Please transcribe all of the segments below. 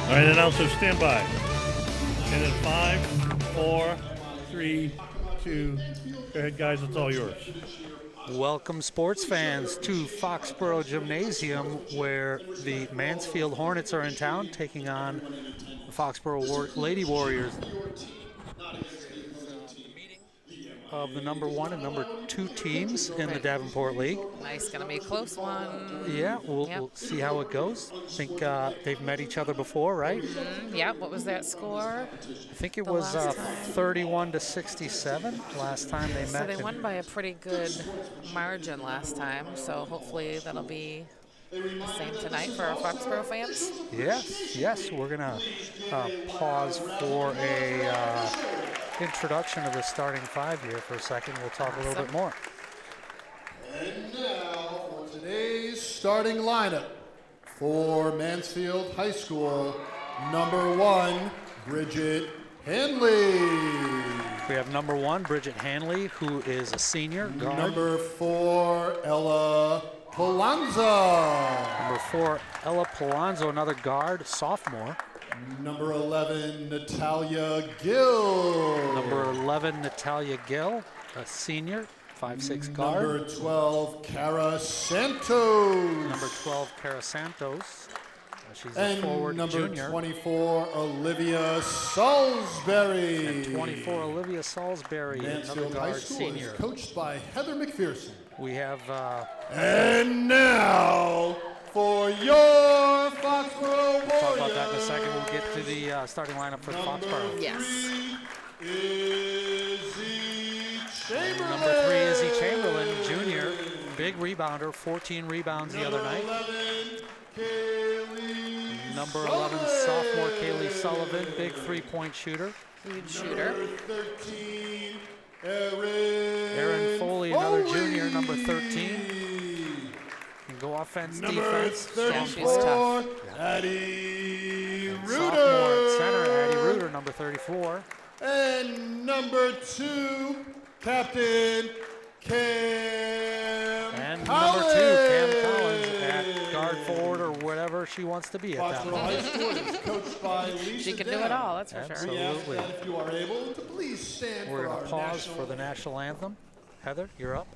All right, announcers, stand by. And in 5, 4, 3, 2. Go ahead, guys. It's all yours. Welcome, sports fans, to Foxborough Gymnasium, where the Mansfield Hornets are in town, taking on the Foxborough Lady Warriors. Of the number 1 and number 2 teams in the Davenport League. Nice, gonna be a close one. Yeah, we'll see how it goes. I think they've met each other before, right? Yeah, what was that score? I think it was 31 to 67 last time they met. So they won by a pretty good margin last time, so hopefully that'll be the same tonight for our Foxborough fans. Yes, we're gonna pause for a introduction of the starting 5 here for a second. We'll talk a little bit more. And now for today's starting lineup for Mansfield High School, number 1, Bridget Hanley. We have number 1, Bridget Hanley, who is a senior guard. Number 4, Ella Polanza. Number 4, Ella Polanzo, another guard, sophomore. Number 11, Natalia Gill. Number 11, Natalia Gill, a senior, 5'6" guard. Number 12, Cara Santos. Number 12, Cara Santos. She's and a forward number junior. 24, Olivia Salisbury. And 24, Olivia Salisbury, Mansfield another High guard School senior. is coached by Heather McPherson. We have... and now, for your Foxborough Warriors. We'll talk about that in a second. We'll get to the starting lineup for Foxborough. Yes. Izzy Chamberlain. Number 3, Izzy Chamberlain, junior, big rebounder, 14 rebounds the other night. 11, Kaylee Number 11, sophomore Kaylee Sullivan, big three-point shooter. Huge shooter. Number 13, Erin Foley, another junior, number 13. Can go offense, number defense. 34, Addie And Reuter. sophomore at center, Addie Reuter, number 34. And number 2, Captain Cam And Collins. number 2, Cam Collins at guard forward or whatever she wants to be at that Foxborough point. High School is coached by Lisa She can do Dowd. it all, that's for Absolutely. sure. We ask that if you are able to please stand We're for going our to pause national for the national anthem. Heather, you're up.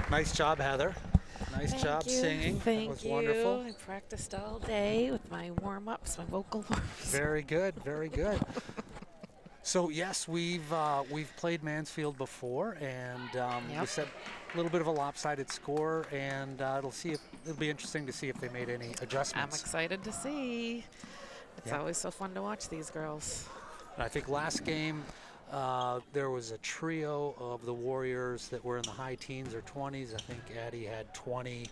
Nice job, Heather. Nice job singing. Thank That was you. wonderful. I practiced all day with my warm-ups, my vocal warm-ups. Very good, very good. So yes, we've played Mansfield before, and we said a little bit of a lopsided score, and it'll be interesting to see if they made any I'm adjustments. excited to see. It's always so fun to watch these girls. And I think last game there was a trio of the Warriors that were in the high teens or 20s. I think Addie had 20.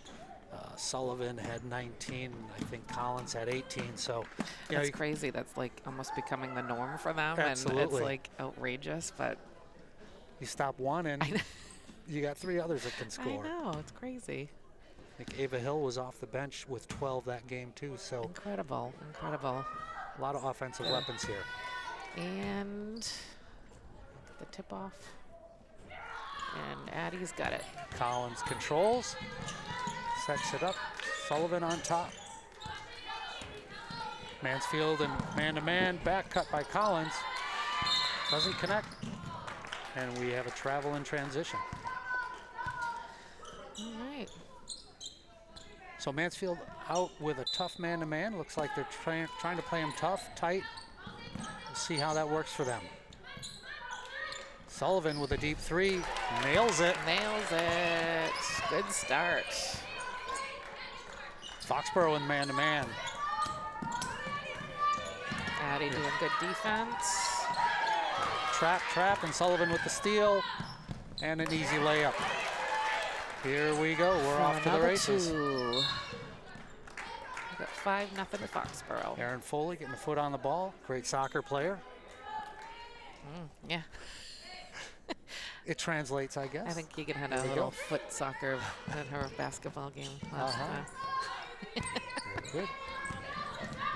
Sullivan had 19, and I think Collins had 18. So, That's crazy. That's like almost becoming the norm for them, Absolutely. and it's like outrageous. But you stop one, and you got 3 others that can score. I know, it's crazy. I think Ava Hill was off the bench with 12 that game too. So Incredible, incredible. a lot of offensive weapons here. And the tip off, and Addie's got it. Collins controls, sets it up. Sullivan on top. Mansfield and man-to-man, back cut by Collins. Doesn't connect. And we have a travel in transition. All right. So Mansfield out with a tough man-to-man. Looks like they're trying to play him tough, tight. We'll see how that works for them. Sullivan with a deep three, nails it. Nails it. Good start. Foxborough in man-to-man. Addie doing good defense. Trap, and Sullivan with the steal. And an easy layup. Here we go, we're off to the races. We got 5-0 to Foxborough. Aaron Foley getting a foot on the ball, great soccer player. Yeah. It translates, I guess. I think Keegan had a we little go. foot soccer at her basketball game last time. Very good.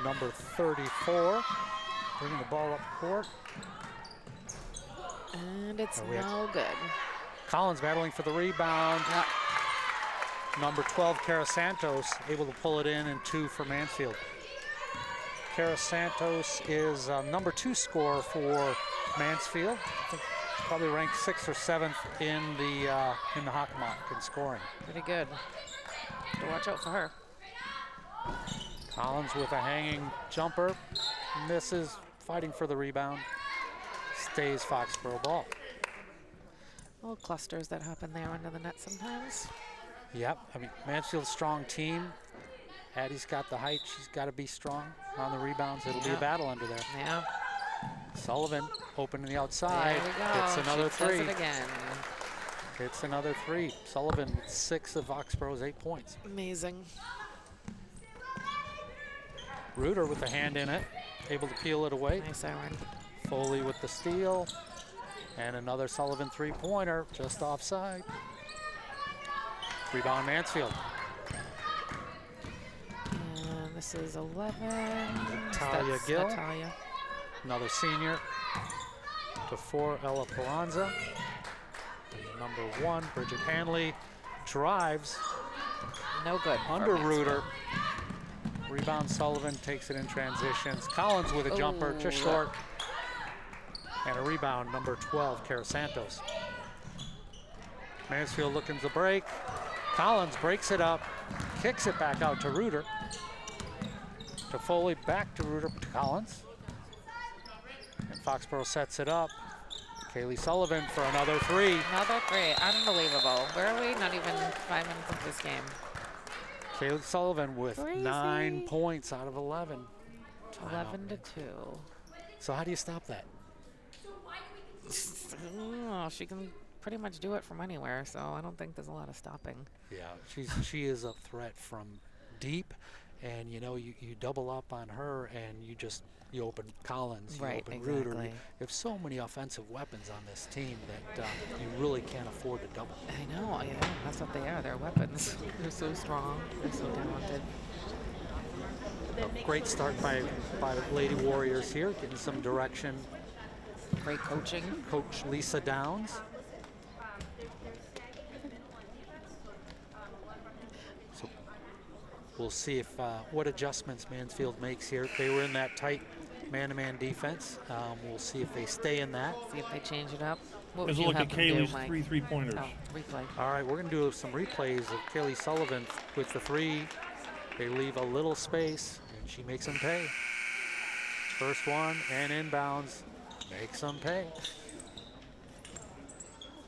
Number 34, bringing the ball up court. And it's no good. Collins battling for the rebound. Yep. Number 12, Cara Santos, able to pull it in, and 2 for Mansfield. Cara Santos is number 2 scorer for Mansfield. I think probably ranked 6th or 7th in the Hockomock in scoring. Pretty good. So watch out for her. Collins with a hanging jumper, misses, fighting for the rebound. Stays Foxborough ball. Little clusters that happen there under the net sometimes. Yep, I mean, Mansfield's a strong team. Addie's got the height, she's got to be strong on the rebounds. It'll be a battle under there. Yeah. Sullivan open to the outside. There we go. It's another She three. does it again. It's another 3. Sullivan with 6 of Foxborough's 8 points. Amazing. Reuter with the hand in it, able to peel it away. Nice, Aaron. Foley with the steal. And another Sullivan 3-pointer, just offside. Rebound Mansfield. And this is 11. Talia That's Gill. Natalia. Another senior. To 4, Ella Palanza. And number 1, Bridget Hanley, drives No good. for under Mansfield. Reuter. Rebound Sullivan, takes it in transitions. Collins with a jumper, just Ooh. short. And a rebound, number 12, Cara Santos. Mansfield looking to break. Collins breaks it up, kicks it back out to Reuter. To Foley, back to Reuter, to Collins. And Foxborough sets it up. Kaylee Sullivan for another 3. Another 3. Unbelievable. Where are we? Not even 5 minutes into this game. Kaylee Sullivan with Crazy. 9 points out of 11. 11 to 2. So how do you stop that? Oh, she can pretty much do it from anywhere, so I don't think there's a lot of stopping. Yeah, she is a threat from deep, and you know you double up on her, and you open Collins, you Right, open Reuter. exactly. You have so many offensive weapons on this team that you really can't afford to double. I know, yeah, that's what they are. They're weapons. They're so strong. They're so talented. A great start by the Lady Warriors here, getting some direction. Great coaching. Coach Lisa Downs. So we'll see if what adjustments Mansfield makes here. They were in that tight man-to-man defense. We'll see if they stay in that. See if they change it up. What Let's would you look have at them do, Kaylee's Mike? 3 3-pointers. Oh, replay. All right, we're going to do some replays of Kaylee Sullivan with the 3. They leave a little space, and she makes them pay. First one, and inbounds, makes them pay.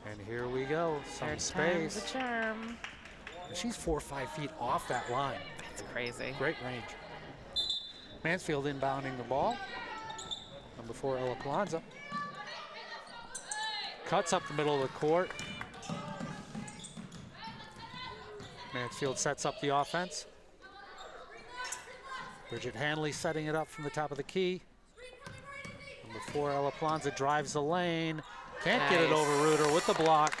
And here we go, some Third space. time's a charm. And she's 4 or 5 feet off that line. It's crazy. Great range. Mansfield inbounding the ball. Number 4, Ella Palanza. Cuts up the middle of the court. Mansfield sets up the offense. Bridget Hanley setting it up from the top of the key. Number 4, Ella Palanza drives the lane. Can't get it Nice. over Reuter with the block.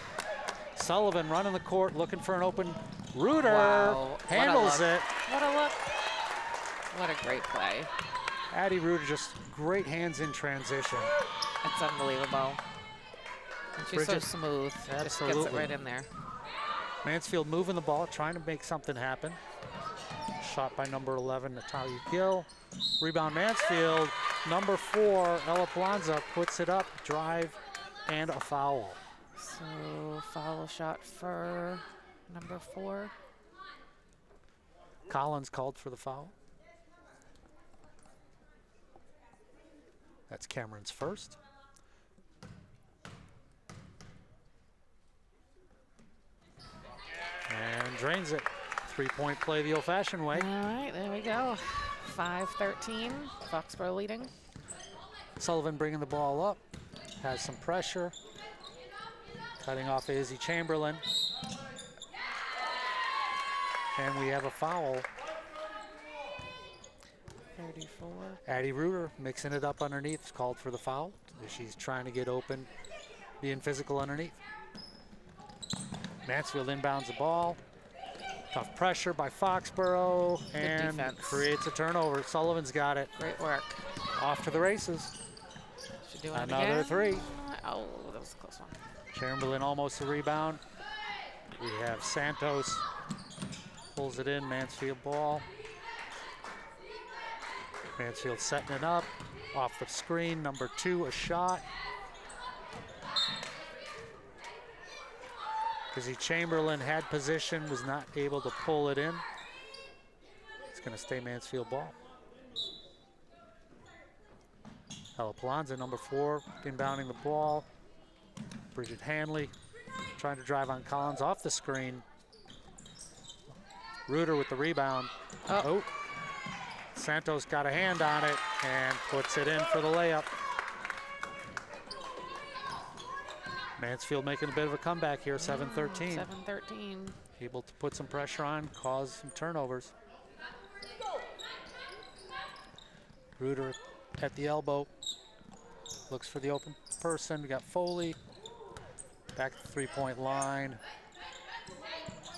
Sullivan running the court, looking for an open. Reuter Wow, what a handles look. it. What a look. What a great play. Addie Reuter just great hands in transition. It's unbelievable. And she's Bridget, so smooth. Just gets absolutely. it right in there. Mansfield moving the ball, trying to make something happen. shot by number 11, Natalia Gill. Rebound Mansfield. Number 4, Ella Planza puts it up. Drive and a foul. So foul shot for number 4. Collins called for the foul. That's Cameron's first. And drains it. 3-point play the old-fashioned way. All right, there we go. 5-13, Foxborough leading. Sullivan bringing the ball up. Has some pressure. Cutting off Izzy Chamberlain. And we have a foul. 34. Addie Reuter mixing it up underneath. It's called for the foul. She's trying to get open, being physical underneath. Mansfield inbounds the ball. Tough pressure by Foxborough and defense. creates a turnover. Sullivan's got it. Great work. Off to the races. Should do it Another again. 3. Oh, that was a close one. Chamberlain almost a rebound. We have Santos. Pulls it in, Mansfield ball. Mansfield setting it up. Off the screen, number 2, a shot. Izzy Chamberlain had position, was not able to pull it in. It's going to stay Mansfield ball. Ella Palonza, number 4, inbounding the ball. Bridget Hanley trying to drive on Collins off the screen. Reuter with the rebound. Oh. Santos got a hand on it and puts it in for the layup. Mansfield making a bit of a comeback here, 7-13. 7-13. Able to put some pressure on, cause some turnovers. Reuter at the elbow. Looks for the open person. We got Foley. Back to the 3-point line.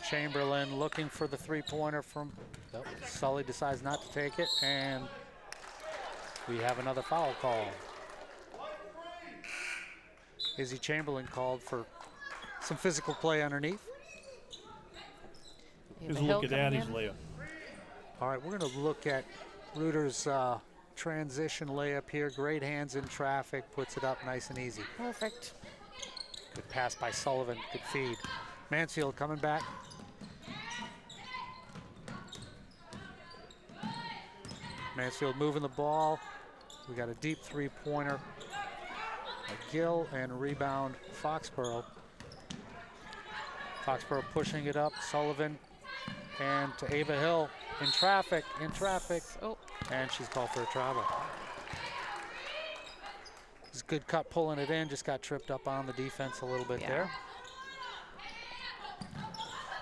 Chamberlain looking for the 3-pointer from, Sully decides not to take it, and we have another foul call. Izzy Chamberlain called for some physical play underneath. Here's a look at Addie's layup. All right, we're going to look at Reuter's transition layup here. Great hands in traffic, puts it up nice and easy. Perfect. Good pass by Sullivan, good feed. Mansfield coming back. Mansfield moving the ball. We got a deep 3-pointer. Gill and rebound Foxborough. Foxborough pushing it up. Sullivan and to Ava Hill in traffic. Oh. And she's called for a travel. It's a good cut pulling it in. Just got tripped up on the defense a little bit there.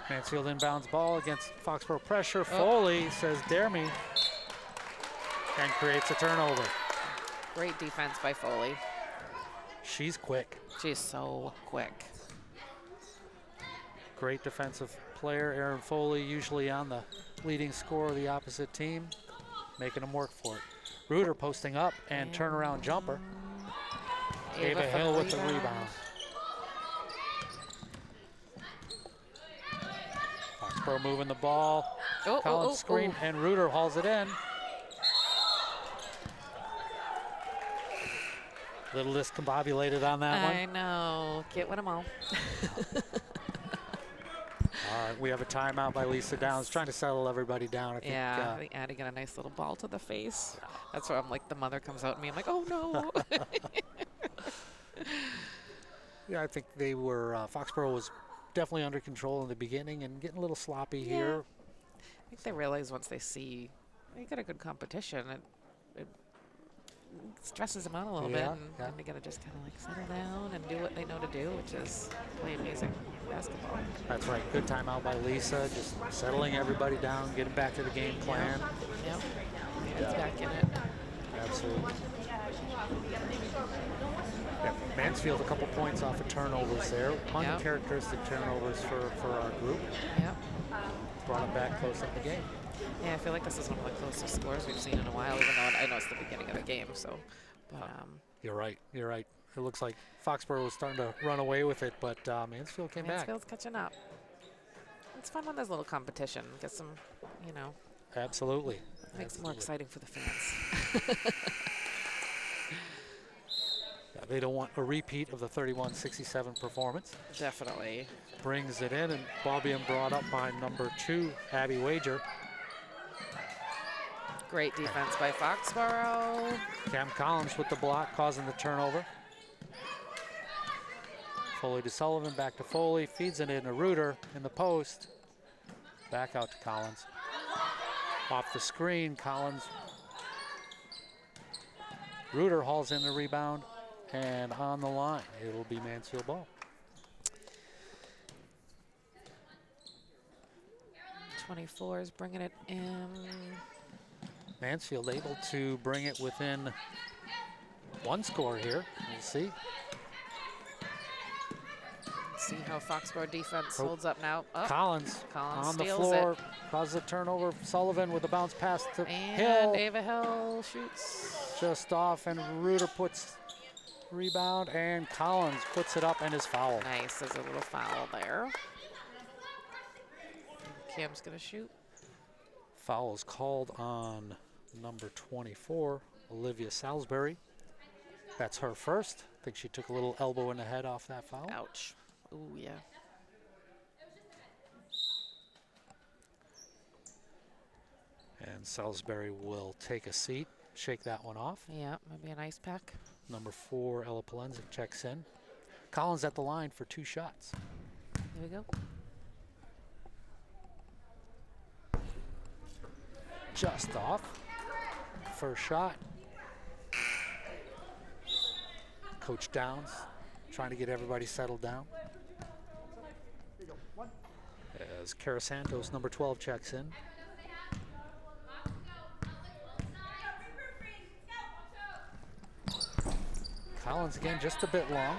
Mansfield inbounds ball against Foxborough pressure. Foley says, dare me. And creates a turnover. Great defense by Foley. She's quick. She's so quick. Great defensive player, Erin Foley, usually on the leading scorer of the opposite team, making them work for it. Reuter posting up and turnaround jumper. Ava Hill with the rebound. Foxborough moving the ball. Collins screen and Reuter hauls it in. Little discombobulated on that one. I know. Get with them all. All right, we have a timeout by Lisa Downs, trying to settle everybody down. I think, I think Addie got a nice little ball to the face. That's why I'm like, the mother comes out at me. I'm like, oh no. Yeah, I think they were, Foxborough was definitely under control in the beginning and getting a little sloppy here. I think they realize once they see you got a good competition, it stresses them out a little bit, and they got to just kind of like settle down and do what they know to do, which is play amazing basketball. That's right. Good timeout by Lisa, just settling everybody down, getting back to the game plan. Yep. It's back in it. Absolutely. Yeah, Mansfield a couple points off of turnovers there. Uncharacteristic turnovers for our group. Yep. Brought it back close up the game. Yeah, I feel like this is one of the closest scores we've seen in a while, even though I know it's the beginning of the game. So, but You're right. It looks like Foxborough was starting to run away with it, but Mansfield came back. Mansfield's catching up. It's fun when there's a little competition. Get some, absolutely. Makes it more exciting for the fans. Yeah, they don't want a repeat of the 31-67 performance. Definitely. Brings it in, and ball being brought up by number 2, Abby Wager. Great defense by Foxborough. Cam Collins with the block, causing the turnover. Foley to Sullivan, back to Foley, feeds it in to Reuter in the post. Back out to Collins. Off the screen, Collins. Reuter hauls in the rebound, and on the line, it'll be Mansfield ball. 24 is bringing it in. Mansfield able to bring it within 1 score here. We'll see. See how Foxborough defense holds up now. Oh, Collins on the steals floor, it. causes a turnover. Sullivan with a bounce pass to And Hill. Ava Hill shoots. Just off, and Reuter puts rebound, and Collins puts it up and is fouled. Nice, there's a little foul there. Cam's gonna shoot. Foul is called on number 24, Olivia Salisbury. That's her first. I think she took a little elbow in the head off that foul. Ouch. Ooh, yeah. And Salisbury will take a seat, shake that one off. Yeah, maybe an ice pack. Number 4, Ella Polenzek checks in. Collins at the line for 2 shots. Here we go. Just off. First shot. Coach Downs trying to get everybody settled down. As Cara Santos, number 12, checks in. Collins again, just a bit long.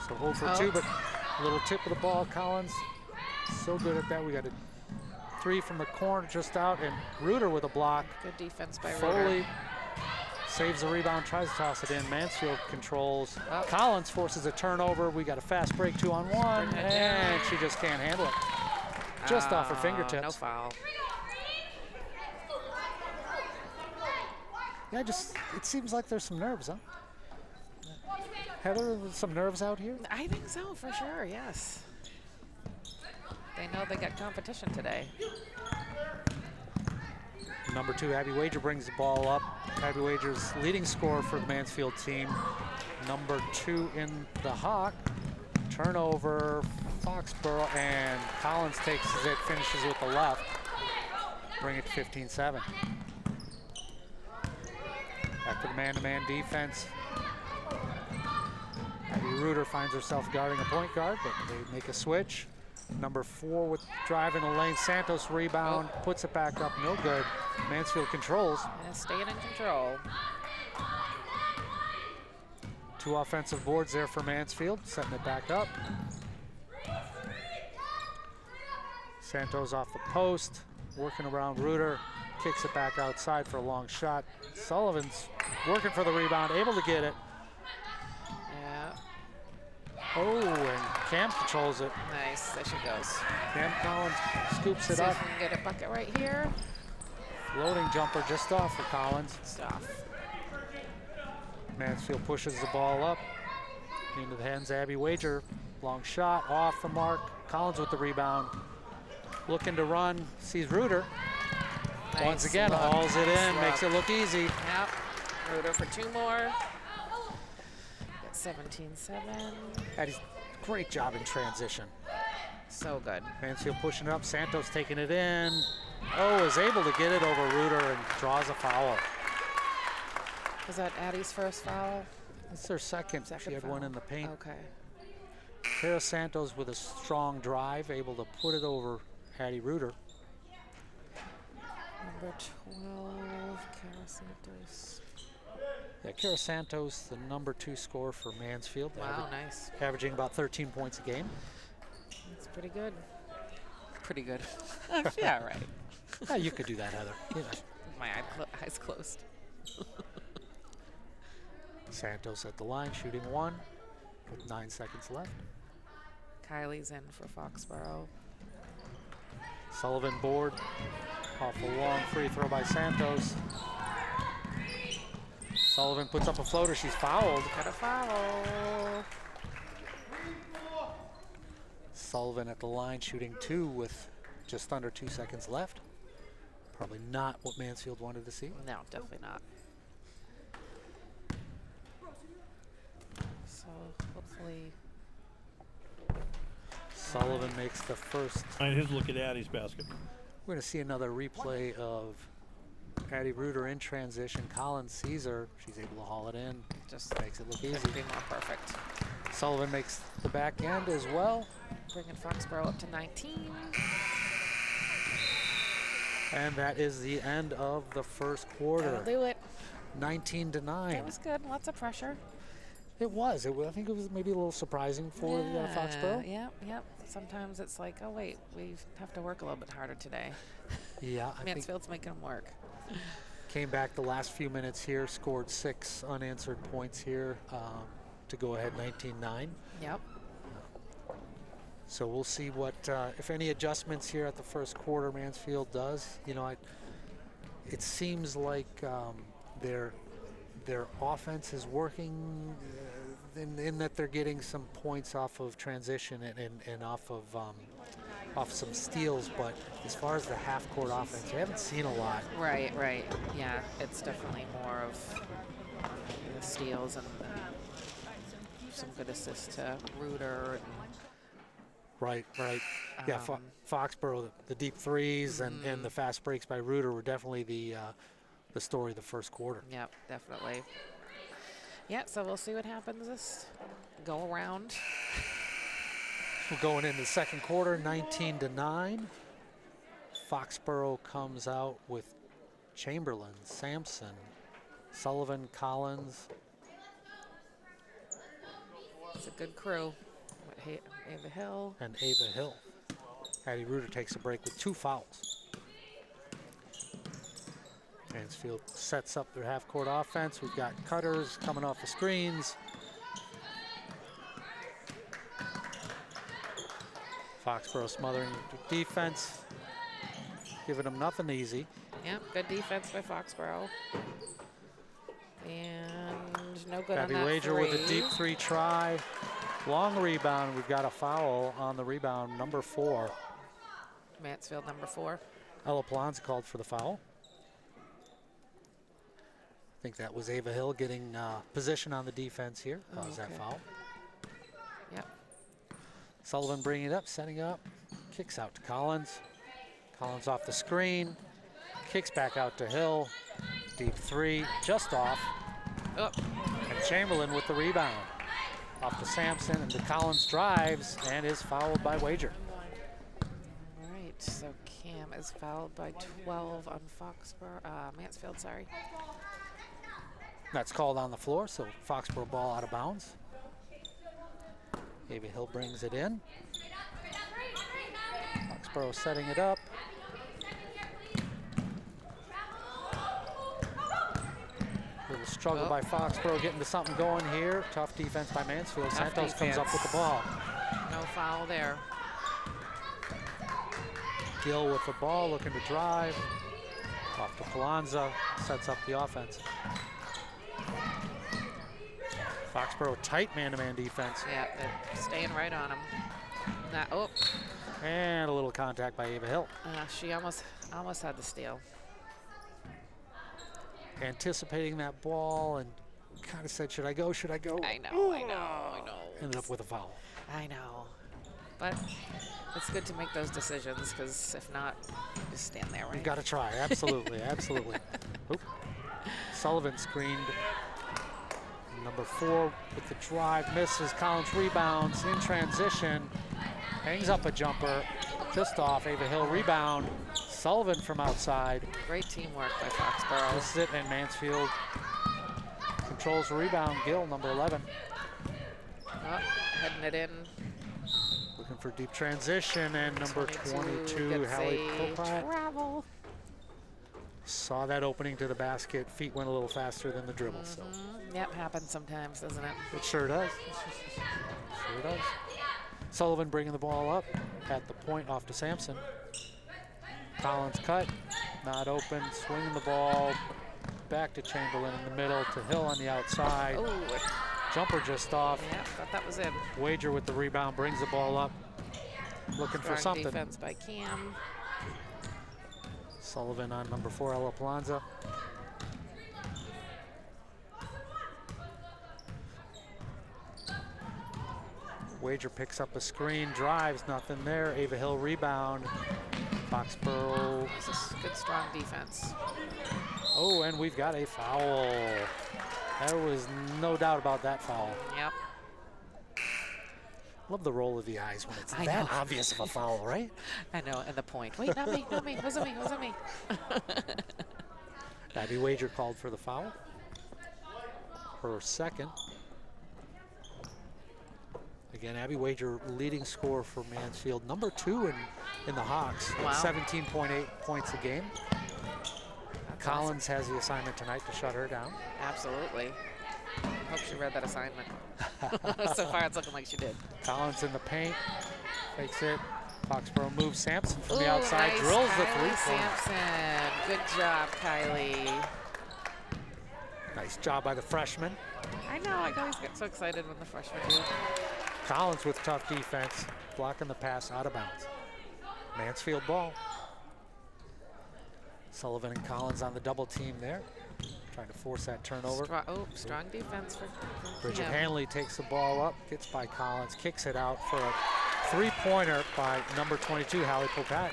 So hold for 2, but a little tip of the ball. Collins, so good at that. We got a 3 from the corner, just out, and Reuter with a block. Good defense by Foley Reuter. saves the rebound, tries to toss it in. Mansfield controls. Oh. Collins forces a turnover. We got a fast break, 2-on-1, Bring it and down. she just can't handle it. Just off her fingertips. No foul. Yeah, it seems like there's some nerves, huh? Heather, some nerves out here? I think so, for sure, yes. They know they got competition today. Number 2, Abby Wager brings the ball up. Abby Wager's leading scorer for the Mansfield team. Number 2 in the Hawk. Turnover, Foxborough, and Collins takes it, finishes with the left. Bring it to 15-7. Back to the man-to-man defense. Abby Reuter finds herself guarding a point guard, but they make a switch. Number 4 with driving the lane. Santos rebound, puts it back up, no good. Mansfield controls. Yeah, staying in control. 2 offensive boards there for Mansfield, setting it back up. Santos off the post, working around Reuter, kicks it back outside for a long shot. Sullivan's working for the rebound, able to get it. Yeah, Oh, and Cam controls it. nice, there she goes. Cam Collins scoops See it if up. we can get a bucket right here. Floating jumper just off for Collins. Stuff. Mansfield pushes the ball up into the hands of Abby Wager. Long shot, off the mark. Collins with the rebound. Looking to run, sees Reuter. Nice Once again, look, hauls it nice in, makes look. it look easy. Yep, Reuter for 2 more. Got 17-7. Addie's great job in transition. So good. Mansfield pushing it up, Santos taking it in. Oh, is able to get it over Reuter and draws a foul. Was that Addie's first foul? It's their second. She had one foul. in the paint. Okay. Cara Santos with a strong drive, able to put it over Addie Reuter. Number 12, Cara Santos. Yeah, Cara Santos, the number 2 scorer for Mansfield. Wow, nice. Averaging about 13 points a game. That's pretty good. Pretty good. Yeah, right. Yeah, you could do that, Heather. You know. My eyes closed. Santos at the line, shooting 1 with 9 seconds left. Kylie's in for Foxborough. Sullivan board off a long free throw by Santos. Sullivan puts up a floater. She's fouled. Got a foul. Sullivan at the line shooting 2 with just under 2 seconds left. Probably not what Mansfield wanted to see. No, definitely not. So hopefully. Sullivan makes the first. And his look at Addie's basket. We're going to see another replay of Addie Reuter in transition. Collins sees her. She's able to haul it in. Just Makes it look easy. couldn't be more perfect. Sullivan makes the back end as well. Bringing Foxborough up to 19. And that is the end of the first quarter. That'll do it. 19 to 9. That was good. Lots of pressure. It was. I think it was maybe a little surprising for Foxborough. Yep. Sometimes it's like, oh wait, we have to work a little bit harder today. Yeah, I think Mansfield's making them work. came back the last few minutes here, scored 6 unanswered points here to go ahead 19-9. Yep. So we'll see what, if any adjustments here at the first quarter Mansfield does. You know, it seems like their offense is working in that they're getting some points off of transition and off some steals. But as far as the half-court offense, we haven't seen a lot. Right. Yeah, it's definitely more of the steals and some good assists to Reuter. And, Right. Yeah, Foxborough, the deep threes and the fast breaks by Reuter were definitely the story of the first quarter. Yep, definitely. Yeah, so we'll see what happens this go around. We're going into the second quarter, 19-9. Foxborough comes out with Chamberlain, Sampson, Sullivan, Collins. It's a good crew. Ava Hill. And Ava Hill. Addie Reuter takes a break with 2 fouls. Mansfield sets up their half-court offense. We've got cutters coming off the screens. Foxborough smothering defense, giving them nothing easy. Yep, good defense by Foxborough. And no good Gabby on that Wager three. with a deep 3 try. Long rebound. We've got a foul on the rebound, number 4. Mansfield, number 4. Ella Planza called for the foul. I think that was Ava Hill getting position on the defense here. Caused that foul. Yep. Sullivan bringing it up, setting up. Kicks out to Collins. Collins off the screen. Kicks back out to Hill. Deep 3, just off. Oh. And Chamberlain with the rebound. Off to Sampson, and the Collins drives and is fouled by Wager. All right, so Cam is fouled by 12 on Mansfield, sorry. That's called on the floor, so Foxborough ball out of bounds. Ava Hill brings it in. Foxborough setting it up. Little struggle by Foxborough getting to something going here. Tough defense by Mansfield. Tough Santos comes up with the ball. No foul there. Gill with the ball, looking to drive. Off to Planza, sets up the offense. Foxborough tight man-to-man defense. Yeah, they're staying right on him. And a little contact by Ava Hill. She almost had the steal. Anticipating that ball and kind of said, should I go? I know. Ended up with a foul. I know. But it's good to make those decisions because if not, just stand there, right? You've got to try, absolutely. Oop. Sullivan screened. Number 4 with the drive, misses. Collins rebounds in transition. Hangs up a jumper, just off. Ava Hill rebound. Sullivan from outside. Great teamwork by Foxborough. This is it, and Mansfield controls the rebound. Gill, number 11. Heading it in. Looking for deep transition, and number 22 gets Hallie a Popat. travel. Saw that opening to the basket. Feet went a little faster than the dribble. So Yep, happens sometimes, doesn't it? it sure does. Sure does. Sullivan bringing the ball up at the point off to Sampson. Collins cut, not open, swinging the ball back to Chamberlain in the middle to Hill on the outside. Oh, Jumper just off. yeah, thought that was in. Wager with the rebound, brings the ball up, looking for Strong something. defense by Cam. Sullivan on number 4, Ella Planza. Wager picks up a screen, drives, nothing there. Ava Hill rebound. Foxborough. This is good, strong defense. Oh, and we've got a foul. There was no doubt about that foul. Yep. Love the roll of the eyes when it's I that know. obvious of a foul, right? I know, and the point. Wait, not me, not me. Wasn't me, wasn't me. Abby Wager called for the foul. Her second. Again, Abby Wager leading scorer for Mansfield. Number 2 in the Hawks. Wow. 17.8 points a game. That's Collins has the assignment tonight to shut her down. Absolutely. Hope she read that assignment. So far, it's looking like she did. Collins in the paint. Fakes it. Foxborough moves Sampson from Ooh, the outside. nice, Drills the Kylie three-pointer. Sampson. Good job, Kylie. Nice job by the freshman. I know, I always get so excited when the freshmen do. Collins with tough defense. Blocking the pass out of bounds. Mansfield ball. Sullivan and Collins on the double team there. Trying to force that turnover. Strong defense for Bridget Cam. Hanley takes the ball up, gets by Collins, kicks it out for a three-pointer by number 22, Hallie Popat.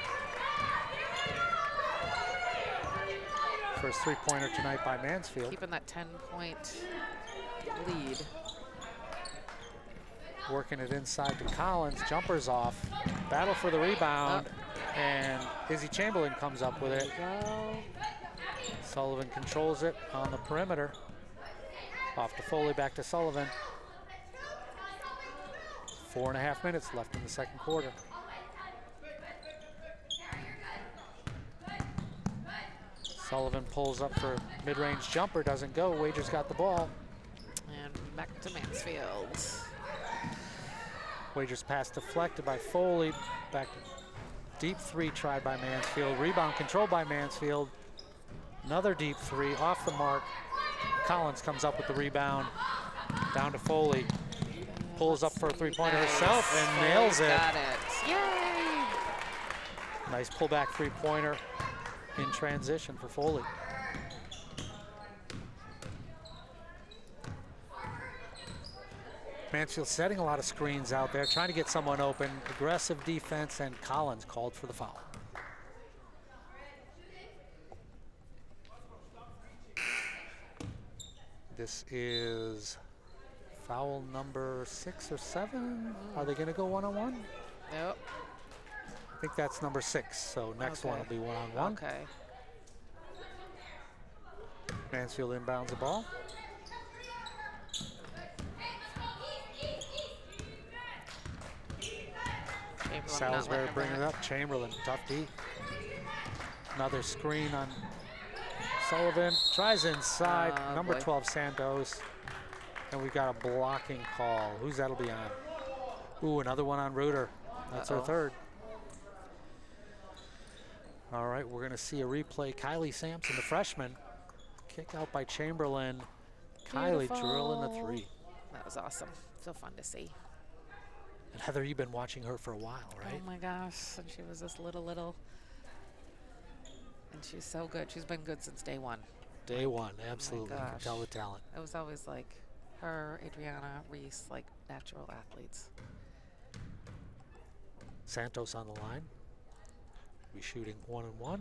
First three-pointer tonight by Mansfield. Keeping that 10-point lead. Working it inside to Collins, jumpers off. Battle for the rebound, and Izzy Chamberlain comes up with it. Go. Sullivan controls it on the perimeter. Off to Foley, back to Sullivan. 4.5 minutes left in the second quarter. Sullivan pulls up for mid-range jumper, doesn't go. Wager's got the ball. And back to Mansfield. Wager's pass deflected by Foley. Back to deep three tried by Mansfield. Rebound controlled by Mansfield. Another deep three off the mark. Collins comes up with the rebound. Down to Foley. Pulls up for a three-pointer herself and nails it. Got it. Yay! Nice pullback three-pointer in transition for Foley. Mansfield setting a lot of screens out there, trying to get someone open. Aggressive defense, and Collins called for the foul. This is foul number 6 or 7. Are they going to go one-on-one? Nope. I think that's number 6, so next one will be one-on-one. Okay. Mansfield inbounds the ball. Salisbury bringing it up. Chamberlain, tough D. Another screen on Sullivan. Tries inside. Number boy. 12, Santos. And we've got a blocking call. Who's that'll be on? Ooh, another one on Reuter. That's our third. All right, we're going to see a replay. Kylie Sampson, the freshman. Kick out by Chamberlain. Kylie drilling the three. That was awesome. So fun to see. And Heather, you've been watching her for a while, right? Oh my gosh, and she was this little. And she's so good. She's been good since day one. Day one, absolutely. You can gosh. tell the talent. It was always like her, Adriana, Reese, like natural athletes. Santos on the line. Be shooting 1-and-1.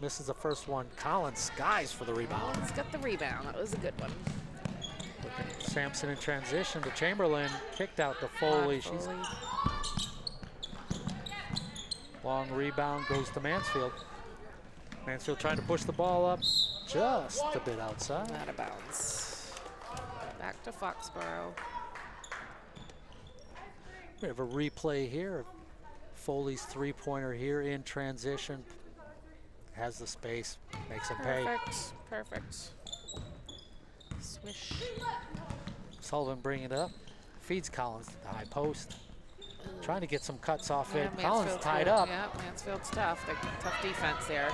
Misses the first one. Collins skies for the rebound. Collins got the rebound. That was a good one. Sampson in transition to Chamberlain. Kicked out to Foley. She's long rebound goes to Mansfield. Mansfield trying to push the ball up just a bit outside. Out of bounds. Back to Foxborough. We have a replay here. Foley's three-pointer here in transition. Has the space, makes it pay. Perfect. Swish. Sullivan bringing it up. Feeds Collins to the high post. Trying to get some cuts off it. Yeah, Collins Mansfield's tied good. up. Yeah, Mansfield's tough. They're tough defense there.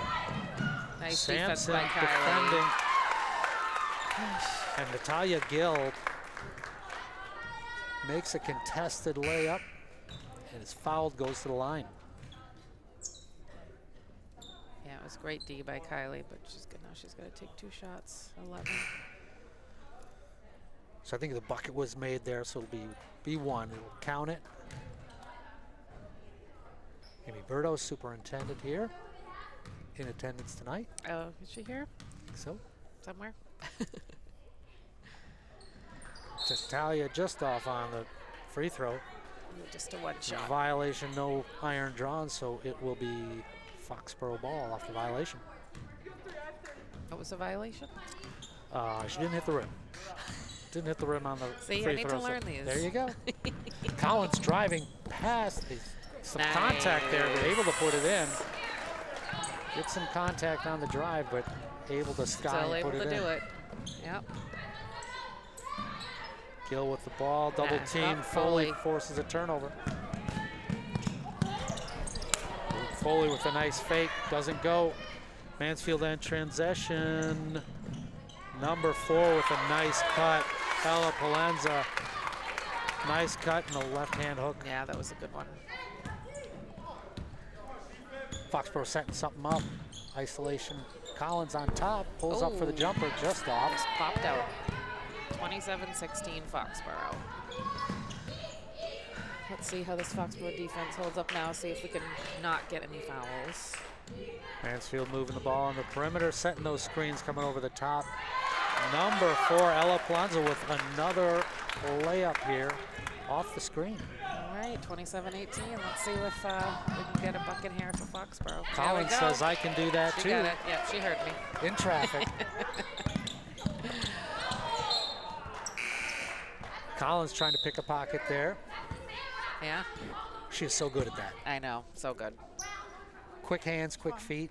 Nice defense Sampson by Kylie. defending. And Natalia Gill makes a contested layup and is fouled, goes to the line. Yeah, it was great D by Kylie, but now she's got to take 2 shots. 11. So I think the bucket was made there, so it'll be B1. It'll count it. Amy Berto, superintendent here, in attendance tonight. Oh, is she here? I think so. Somewhere? Natalia just off on the free throw. Just a 1 shot. Violation, no iron drawn, so it will be Foxboro ball off the violation. What was the violation? She didn't hit the rim. Didn't hit the rim on the See, free I need throw. to learn these. There you go. Collins driving past. Some contact there, but able to put it in. Get some contact on the drive, but able to sky Still and able put it to in. do it. Yep. Gill with the ball, double team. Oh, Foley forces a turnover. Foley with a nice fake, doesn't go. Mansfield in transition. Number 4 with a nice cut. Ella Palenza. Nice cut and a left-hand hook. Yeah, that was a good one. Foxborough setting something up. Isolation. Collins on top, pulls up for the jumper, just off. Just popped out. 27-16 Foxborough. Let's see how this Foxborough defense holds up now. See if we can not get any fouls. Mansfield moving the ball on the perimeter, setting those screens coming over the top. Number 4, Ella Palenza with another layup here off the screen. All right, 27-18. Let's see if we can get a bucket here for Foxborough. Collins says, I can do that she too. Got it. Yeah, she heard me. In traffic. Collins trying to pick a pocket there. Yeah. She's so good at that. I know, so good. Quick hands, quick feet.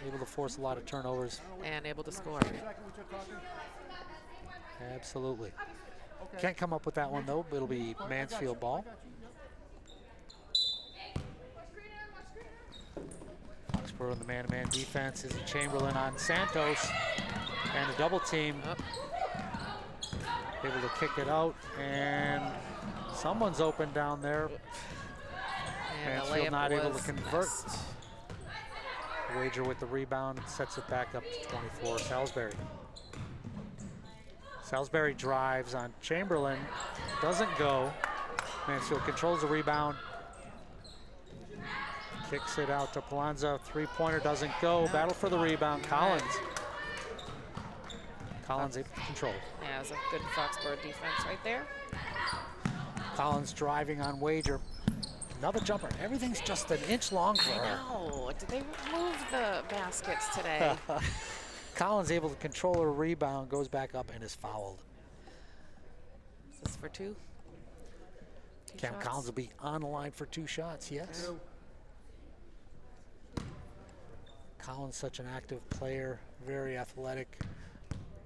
Able to force a lot of turnovers. And able to score. Absolutely. Can't come up with that one though, but it'll be Mansfield ball. Foxborough in the man-to-man defense. Izzy Chamberlain on Santos. And a double team. Able to kick it out, and someone's open down there. And Mansfield not able to convert. Missed. Wager with the rebound, sets it back up to 24, Salisbury. Salisbury drives on Chamberlain, doesn't go. Mansfield controls the rebound. Kicks it out to Palenza, 3-pointer doesn't go. Battle for the rebound, Collins. Collins able to control. Yeah, it was a good Foxborough defense right there. Collins driving on Wager. Another jumper. Everything's just an inch long for her. No, did they move the baskets today? Collins able to control her rebound, goes back up and is fouled. Is this for 2? Cam Collins will be on the line for 2 shots, yes. Collins, such an active player, very athletic,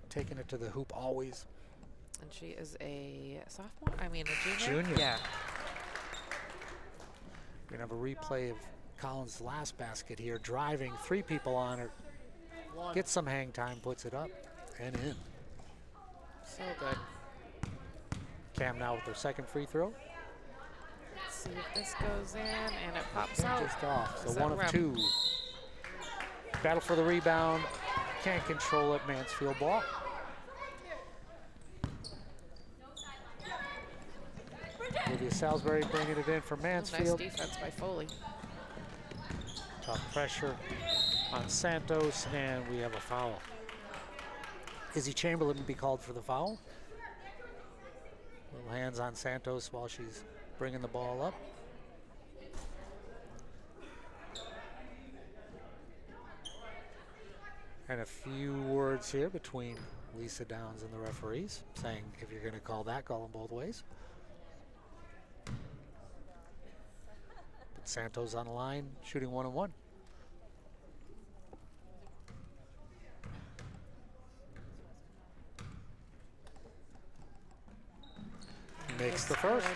taking it to the hoop always. And she is a sophomore? I mean a junior? Junior. Yeah. We're gonna have a replay of Collins' last basket here, driving, 3 people on her. Gets some hang time, puts it up and in. So good. Cam now with her second free throw. Let's see if this goes in and it pops out. Just off, Is so that 1 of rim? 2. Battle for the rebound, can't control it, Mansfield ball. Olivia Salisbury bringing it in for Mansfield. Nice defense by Foley. Tough pressure on Santos, and we have a foul. Izzy Chamberlain will be called for the foul. Little hands on Santos while she's bringing the ball up. And a few words here between Lisa Downs and the referees, saying if you're going to call that, call them both ways. But Santos on the line, shooting 1-on-1. Makes the first.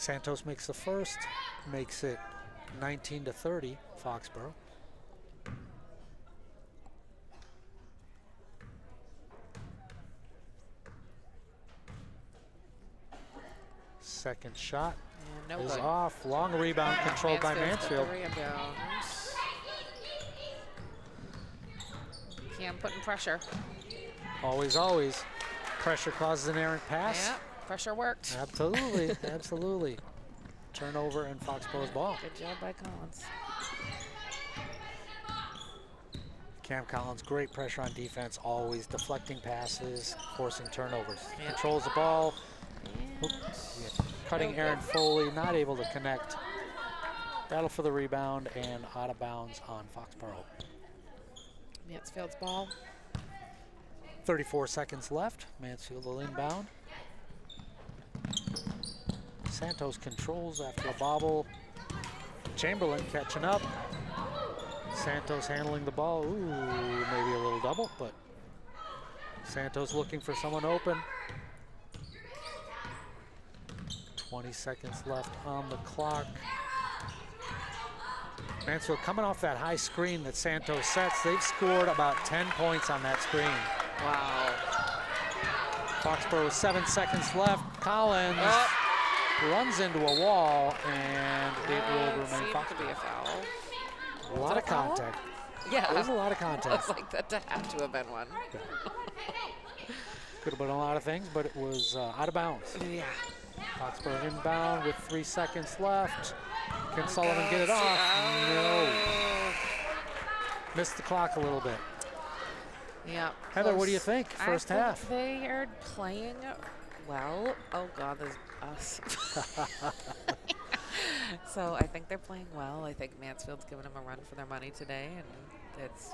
Santos makes the first, makes it 19-30, Foxborough. Second shot And no is good. off. Long rebound controlled by Mansfield's got Mansfield. the rebounds. Cam putting pressure. Always, always. Pressure causes an errant pass. Yeah, pressure worked. Absolutely, absolutely. Turnover and Foxborough's ball. Good job by Collins. Cam Collins, great pressure on defense, always deflecting passes, forcing turnovers. Yeah. Controls the ball. And Cutting no Aaron good. Foley, not able to connect. Battle for the rebound and out of bounds on Foxborough. Mansfield's ball. 34 seconds left. Mansfield will inbound. Santos controls after a bobble. Chamberlain catching up. Santos handling the ball. Ooh, maybe a little double, but Santos looking for someone open. 20 seconds left on the clock. Mansfield coming off that high screen that Santos sets. They've scored about 10 points on that screen. Wow. Foxborough with 7 seconds left. Collins runs into a wall, and it will remain Seemed to be Foxborough. a foul. A lot of it a foul? contact. Yeah. There's a lot of I contact. was like, that had to have been one. Could have been a lot of things, but it was out of bounds. Yeah. Foxborough inbound with 3 seconds left. Can Sullivan get it off? No. Missed the clock a little bit. Yeah. Heather, what do you close. think? First I think half. they are playing well. Oh God, there's us. So I think they're playing well. I think Mansfield's giving them a run for their money today, and it's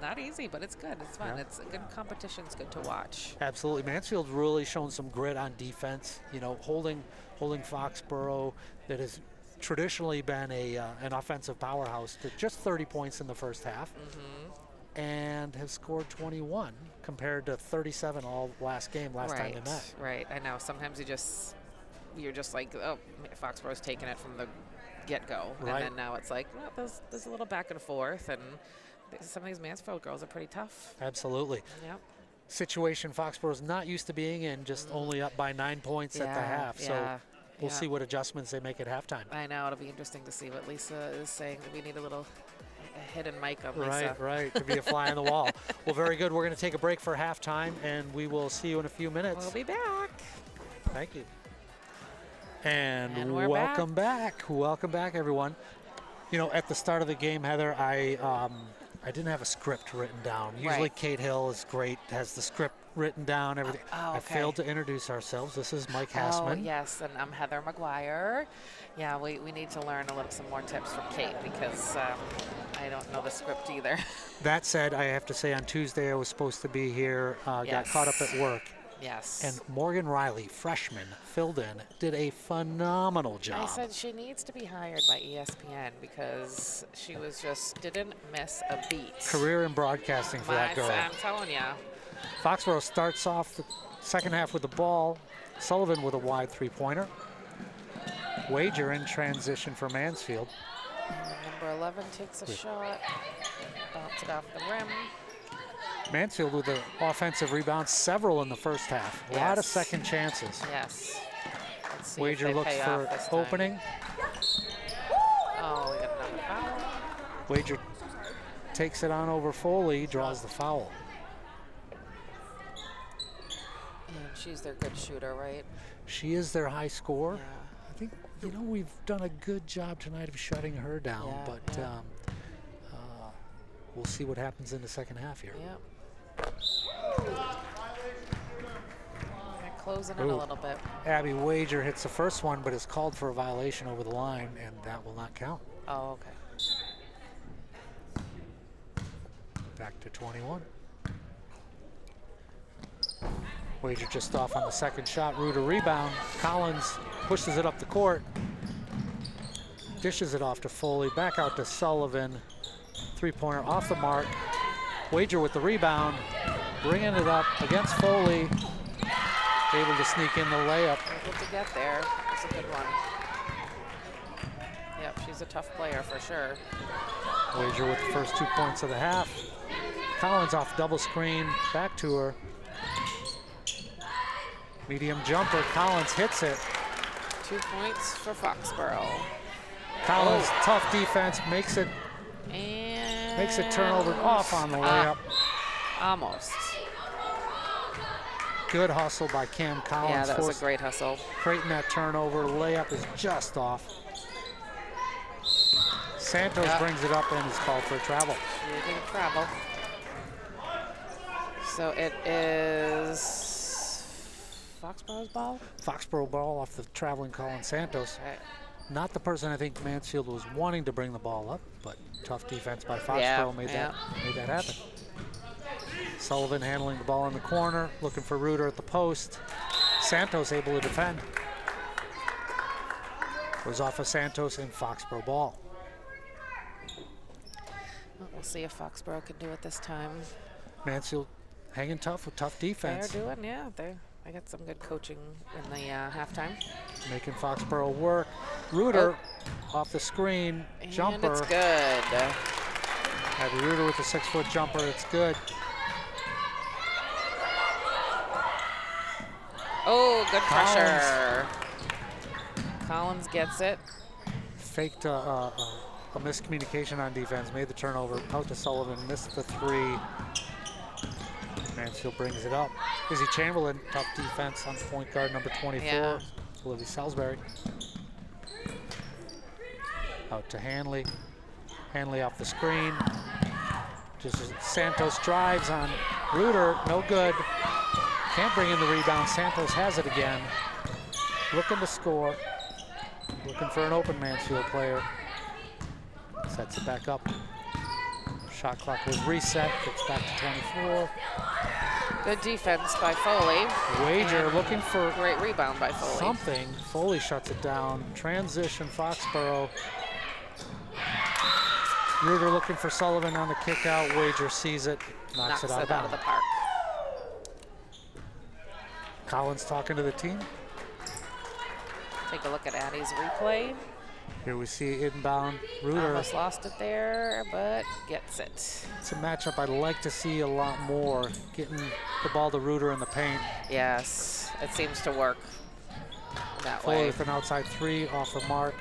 not easy, but it's good. It's fun. Yeah. It's a good competition. It's good to watch. Absolutely. Mansfield's really shown some grit on defense, you know, holding Foxborough that has traditionally been an offensive powerhouse to just 30 points in the first half and have scored 21 compared to 37 all last time they met. Right. I know. Sometimes you're just like, oh, Foxborough's taking it from the get-go, Right. and then now it's like, well, there's a little back and forth, and some of these Mansfield girls are pretty tough. Absolutely. Yep. Situation Foxborough's not used to being in, just only up by 9 points at the half. So we'll see what adjustments they make at halftime. I know. It'll be interesting to see what Lisa is saying. We need a little hidden mic on Lisa. Right. To be a fly on the wall. Well, very good. We're going to take a break for halftime, and we will see you in a few minutes. We'll be back. Thank you. And we're welcome back. Welcome back, everyone. You know, at the start of the game, Heather, I didn't have a script written down. Usually Right. Kate Hill is great, has the script written down, everything. Oh, I okay. failed to introduce ourselves. This is Mike Oh, Hassman. yes, and I'm Heather McGuire. Yeah, we need to learn some more tips from Kate because I don't know the script either. That said, I have to say on Tuesday I was supposed to be here, got caught up at work. Yes. And Morgan Riley, freshman, filled in, did a phenomenal job. I said she needs to be hired by ESPN because she didn't miss a beat. Career in broadcasting for that girl. I'm telling you. Foxborough starts off the second half with the ball. Sullivan with a wide three-pointer. Wager in transition for Mansfield. Number 11 takes a shot, bounce it off the rim. Mansfield with the offensive rebounds, several in the first half. A lot of Yes. second chances. Yes. Let's see if Wager they looks pay for off this time. opening. Oh, we got another foul. Wager takes it on over Foley, draws the foul. And she's their good shooter, right? She is their high scorer. Yeah. I think, we've done a good job tonight of shutting her down, Yeah, but yeah. we'll see what happens in the second half here. Yep. They're closing in a Ooh. little bit. Abby Wager hits the first one, but is called for a violation over the line, and that will not count. Oh, okay. Back to 21. Wager just off on the second shot. Ruder rebound. Collins pushes it up the court. Dishes it off to Foley. Back out to Sullivan. Three-pointer off the mark. Wager with the rebound. Bringing it up against Foley. Able to sneak in the layup. Able to get there. That's a good one. a tough player for sure. Wager with the first 2 points of the half. Collins off double screen, back to her. Medium jumper, Collins hits it. 2 points for Foxborough. Collins, tough defense, makes it And turnover off on the layup. Almost. Good hustle by Cam Collins. Yeah, that was a great hustle. Creating that turnover, layup is just off. Santos brings it up and is called for a travel. You're gonna travel. So it is Foxborough's ball? Foxboro ball off the traveling call on Santos. Okay. Not the person I think Mansfield was wanting to bring the ball up, but tough defense by Foxboro Yeah, made that happen. Sullivan handling the ball in the corner, looking for Reuter at the post. Santos able to defend. Goes off of Santos and Foxboro ball. Well, we'll see if Foxborough can do it this time. Mansfield hanging tough with tough defense. They're doing, yeah. I got some good coaching in the halftime. Making Foxboro work. Reuter off the screen, jumper. And it's good. Had Reuter with a 6-foot jumper, it's good. Oh, good pressure. Collins gets it. Faked a miscommunication on defense, made the turnover, out to Sullivan, missed the 3. Mansfield brings it up. Izzy Chamberlain, tough defense on point guard number 24, Yeah. Olivia Salisbury. Out to Hanley. Hanley off the screen. Just as Santos drives on Reuter, no good. Can't bring in the rebound. Santos has it again. Looking to score. Looking for an open Mansfield player. Sets it back up. Shot clock was reset. Gets back to 24. Good defense by Foley. Wager looking for Great rebound by Foley. something. Foley shuts it down. Transition Foxborough. Reuter looking for Sullivan on the kick out. Wager sees it. Knocks it out of the park. Collins talking to the team. Take a look at Addie's replay. Here we see inbound. Reuter. Almost lost it there, but gets it. It's a matchup I'd like to see a lot more. Getting the ball to Reuter in the paint. Yes, it seems to work that Foley way. with an outside 3 off the mark.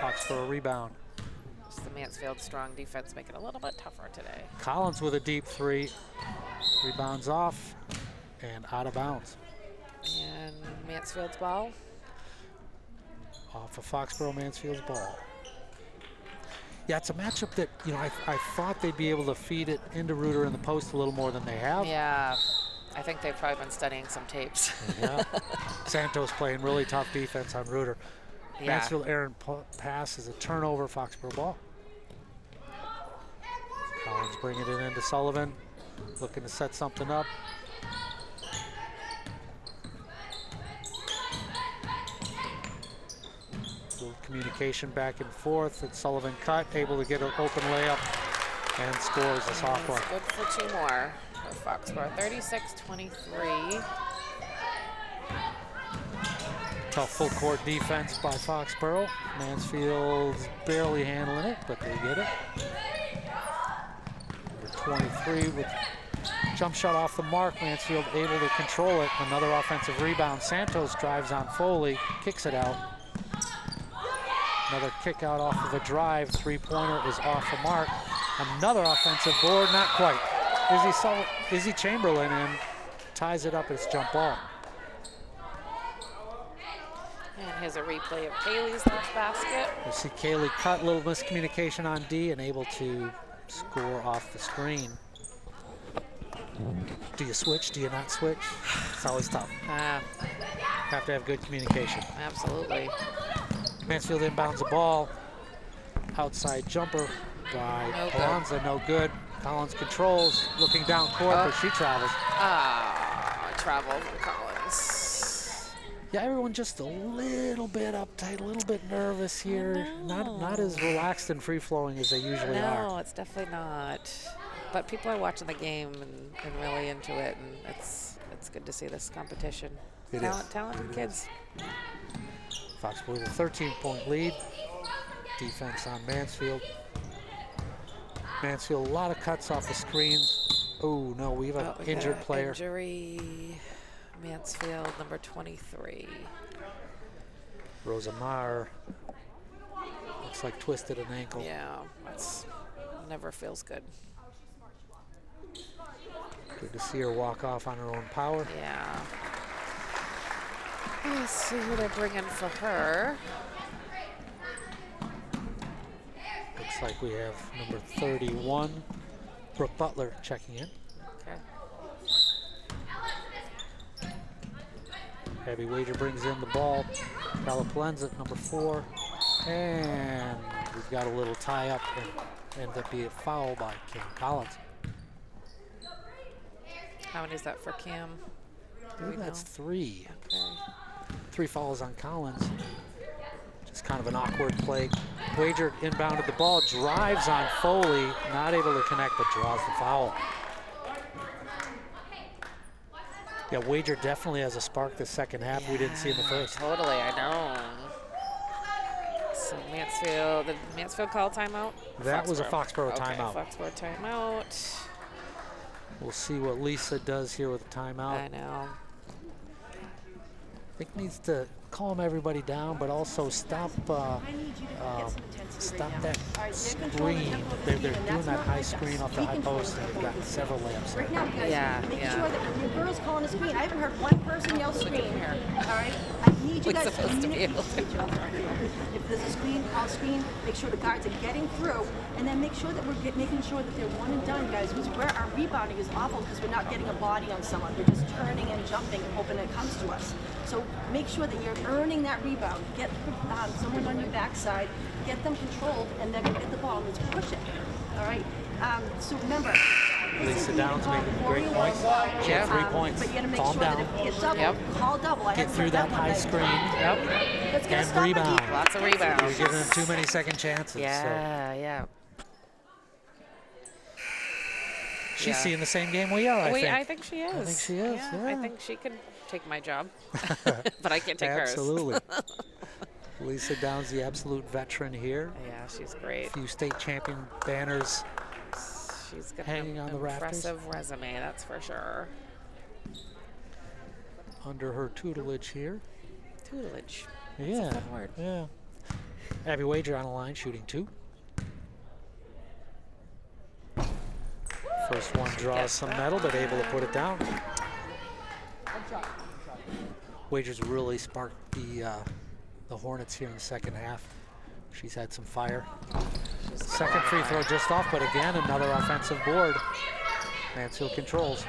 Fox for a rebound. It's the Mansfield strong defense making it a little bit tougher today. Collins with a deep 3. Rebounds off and out of bounds. And Mansfield's ball. Off of Foxborough, Mansfield's ball. Yeah, it's a matchup that, you know, I thought they'd be able to feed it into Reuter in the post a little more than they have. Yeah, I think they've probably been studying some tapes. Yeah. Santos playing really tough defense on Reuter. Yeah. Mansfield errant pass is a turnover, Foxborough ball. Collins bringing it into Sullivan, looking to set something up. Little communication back and forth, and Sullivan cut, able to get an open layup and scores a sophomore. It's good for 2 more for Foxborough. 36-23. Tough full court defense by Foxborough. Mansfield's barely handling it, but they get it. Number 23 with jump shot off the mark. Mansfield able to control it. Another offensive rebound. Santos drives on Foley, kicks it out. Another kick out off of a drive. 3-pointer is off the mark. Another offensive board, not quite. Izzy Chamberlain in, ties it up as jump ball. And here's a replay of Kaylee's last basket. You see Kaylee cut, little miscommunication on D and able to score off the screen. Do you switch? Do you not switch? It's always tough. Have to have good communication. Absolutely. Mansfield inbounds the ball. Outside jumper by Alonza, no good. Collins controls, looking down court, but she travels. Travel from Collins. Yeah, everyone just a little bit uptight, a little bit nervous here. Not as relaxed and free-flowing as they usually are. No, it's definitely not. But people are watching the game and really into it, and it's good to see this competition. It is. Talented kids. Foxborough with a 13-point lead. defense on Mansfield. Mansfield, a lot of cuts off the screens. Oh, no, we have an injured player. Injury. Mansfield, number 23. Rosamar looks like twisted an ankle. Yeah, that's never feels good. Good to see her walk off on her own power. Yeah. Let's see who they're bringing for her. Looks like we have number 31, Brooke Butler, checking in. Okay. Abby Wager brings in the ball. Palapalenza, number 4. And we've got a little tie up and ends up being a foul by Cam Collins. How many is that for Cam? I believe that's 3. Okay. 3 fouls on Collins. Just kind of an awkward play. Wager inbounded the ball, drives on Foley, not able to connect, but draws the foul. Yeah, Wager definitely has a spark the second half we didn't see in the first. Totally, I know. So Mansfield, did Mansfield call timeout? That was a Foxborough Okay, timeout. Foxborough timeout. We'll see what Lisa does here with the timeout. I know. I think needs to calm everybody down, but also stop that screen. They're doing that high screen off the high post, and they've got several layups there. Right now, guys, Yeah, make yeah. sure that when your girl's calling a screen, I haven't heard one person yell screen. here. All right? I need you We're guys to supposed to be communicate able to. with each other. If there's a screen, call screen, make sure the guards are getting through, and then make sure that we're making sure that they're one and done, guys, because where our rebounding is awful because we're not getting a body on someone. We're just turning and jumping and hoping it comes to us. So make sure that you're earning that rebound. Get someone on your backside, get them controlled, and they're going to get the ball and let's push it. All right? So remember, Lisa Downs making great points. She had 3 points. but you got to make Calm sure down. that if you get double, Yep. call double. I Get haven't through heard that one high night. screen. Yep. Let's get And a stop on rebound. defense. Lots of rebounds. You're giving them too many second chances. Yeah, yeah. So she's Yeah. seeing the same game we are, I think. I think she is. I think she is, I yeah. think she could take my job, but I can't take hers. Absolutely. Lisa Downs, the absolute veteran here. Yeah, she's great. A few state champion banners. She's got Hanging an on the rafters. impressive resume, that's for sure. Under her tutelage here. Tutelage. Yeah. a fun word. Yeah. Abby Wager on the line, shooting 2. First one draws Gets some that. metal, but able to put it down. Wager's really sparked the Hornets here in the second half. She's had some fire. Second free throw just off, but again, another offensive board. Mansfield controls.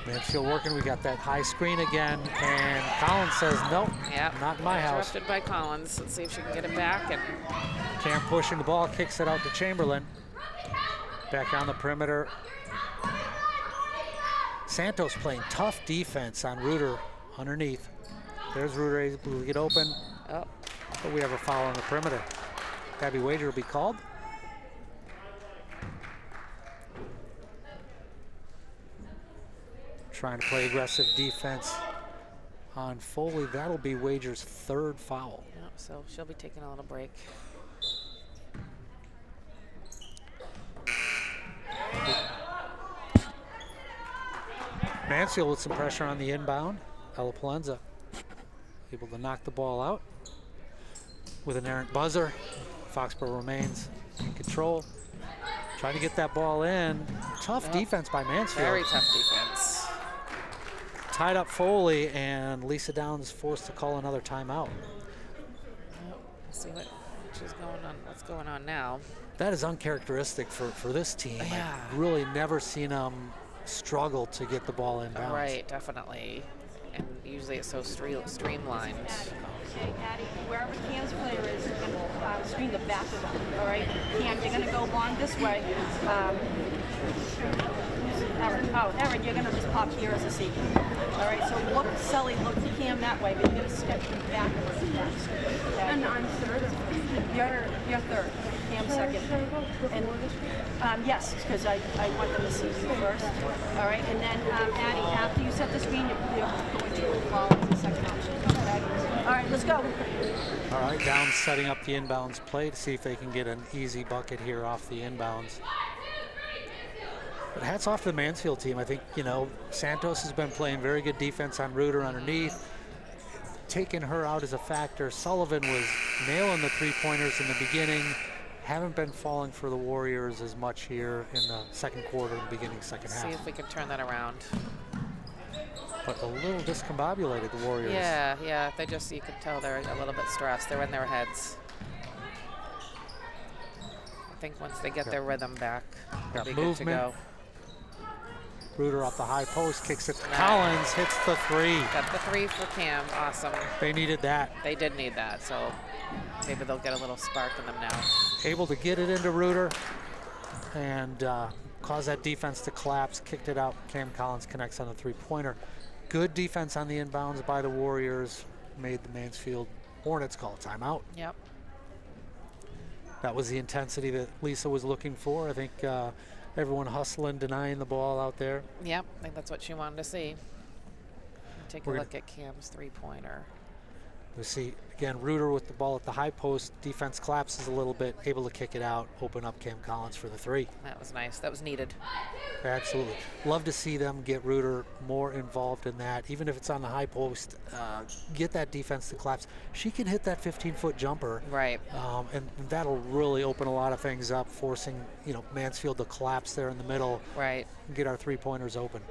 Mansfield working, we got that high screen again, and Collins says, nope, Yep. not in my house. Interrupted by Collins. Let's see if she can get it back. And Cam pushing the ball, kicks it out to Chamberlain. Back on the perimeter. Santos playing tough defense on Reuter underneath. There's Reuter able to get open, oh, but we have a foul on the perimeter. Abby Wager will be called. Trying to play aggressive defense on Foley. That'll be Wager's 3rd foul. yep, so she'll be taking a little break. Mansfield with some pressure on the inbound. Ella Palenza able to knock the ball out with an errant buzzer. Foxborough remains in control. Trying to get that ball in. Tough defense by Mansfield. Very tough defense. Tied up Foley, and Lisa Downs forced to call another timeout. Oh, let's see what's going on now. That is uncharacteristic for this team. Yeah. I've really never seen them struggle to get the ball inbounds. Right, definitely. And usually it's so streamlined. Okay, Addie, wherever Cam's player is, you're going to screen the back of them, all right? Cam, you're going to go long this way. Erin, you're going to just pop here as a secret. All right, so look, Sully, look to Cam that way, but you're going to step in the back of her. Okay? And I'm third. You're third. Cam second. And yes, because I want them to see you first. All right, and then Addie, after you set the screen, you're going to follow the second option. Okay. All right, let's go. All right, Downs setting up the inbounds play to see if they can get an easy bucket here off the inbounds. But hats off to the Mansfield team. I think, you know, Santos has been playing very good defense on Reuter underneath. Taking her out as a factor. Sullivan was nailing the three-pointers in the beginning. Haven't been falling for the Warriors as much here in the second quarter and beginning second half. See if we can turn that around. But a little discombobulated, the Warriors. Yeah. They just, you can tell they're a little bit stressed. They're in their heads. I think once they get their rhythm back, they'll be good to go. Reuter off the high post, kicks it to Collins, hits the three. Got the three for Cam, awesome. They needed that. They did need that, so maybe they'll get a little spark in them now. Able to get it into Reuter and cause that defense to collapse, kicked it out. Cam Collins connects on the three-pointer. Good defense on the inbounds by the Warriors, made the Mansfield Hornets call a timeout. Yep. That was the intensity that Lisa was looking for. I think everyone hustling, denying the ball out there. Yep, I think that's what she wanted to see. Take a look at Cam's three-pointer. We see, again, Reuter with the ball at the high post. Defense collapses a little bit, able to kick it out, open up Cam Collins for the three. That was nice. That was needed. Absolutely. Love to see them get Reuter more involved in that, even if it's on the high post. Get that defense to collapse. She can hit that 15-foot jumper. Right. And that'll really open a lot of things up, forcing, you know, Mansfield to collapse there in the middle. Right. And get our three-pointers open.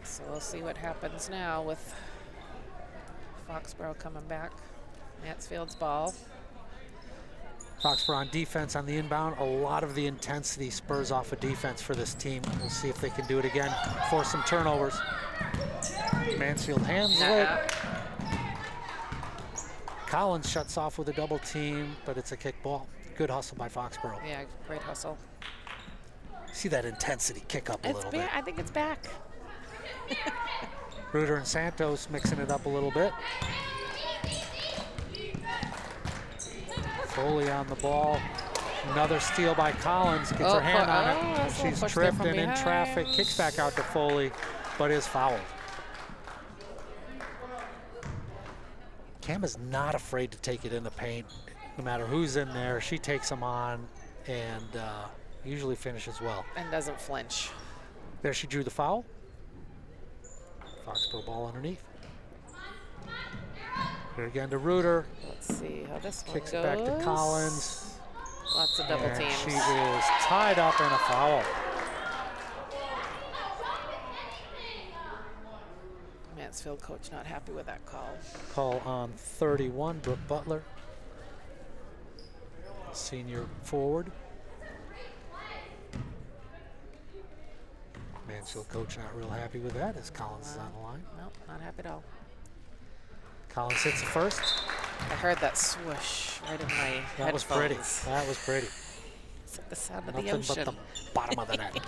So we'll see what happens now with Foxborough coming back. Mansfield's ball. Foxborough on defense on the inbound. A lot of the intensity spurs off of defense for this team. We'll see if they can do it again. Force some turnovers. Mansfield handles it. Collins shuts off with a double team, but it's a kick ball. Good hustle by Foxborough. Yeah, great hustle. See that intensity kick up a little bit. I think it's back. Reuter and Santos mixing it up a little bit. Foley on the ball. Another steal by Collins. Gets her hand on it. She's tripped and in traffic. Kicks back out to Foley, but is fouled. Cam is not afraid to take it in the paint. No matter who's in there, she takes them on and usually finishes well. And doesn't flinch. There she drew the foul. Foxborough ball underneath. Here again to Reuter. Let's see how this one Kicks goes. back to Collins. Lots of double teams. She is tied up in a foul. Mansfield coach not happy with that call. Call on 31, Brooke Butler. Senior forward. Mansfield coach not real happy with that as Collins is on the line. Nope, not happy at all. Collins hits the first. I heard that swoosh right in my headphones. That was pretty. That was pretty. It's like the sound of Nothing the ocean. but the bottom of the net.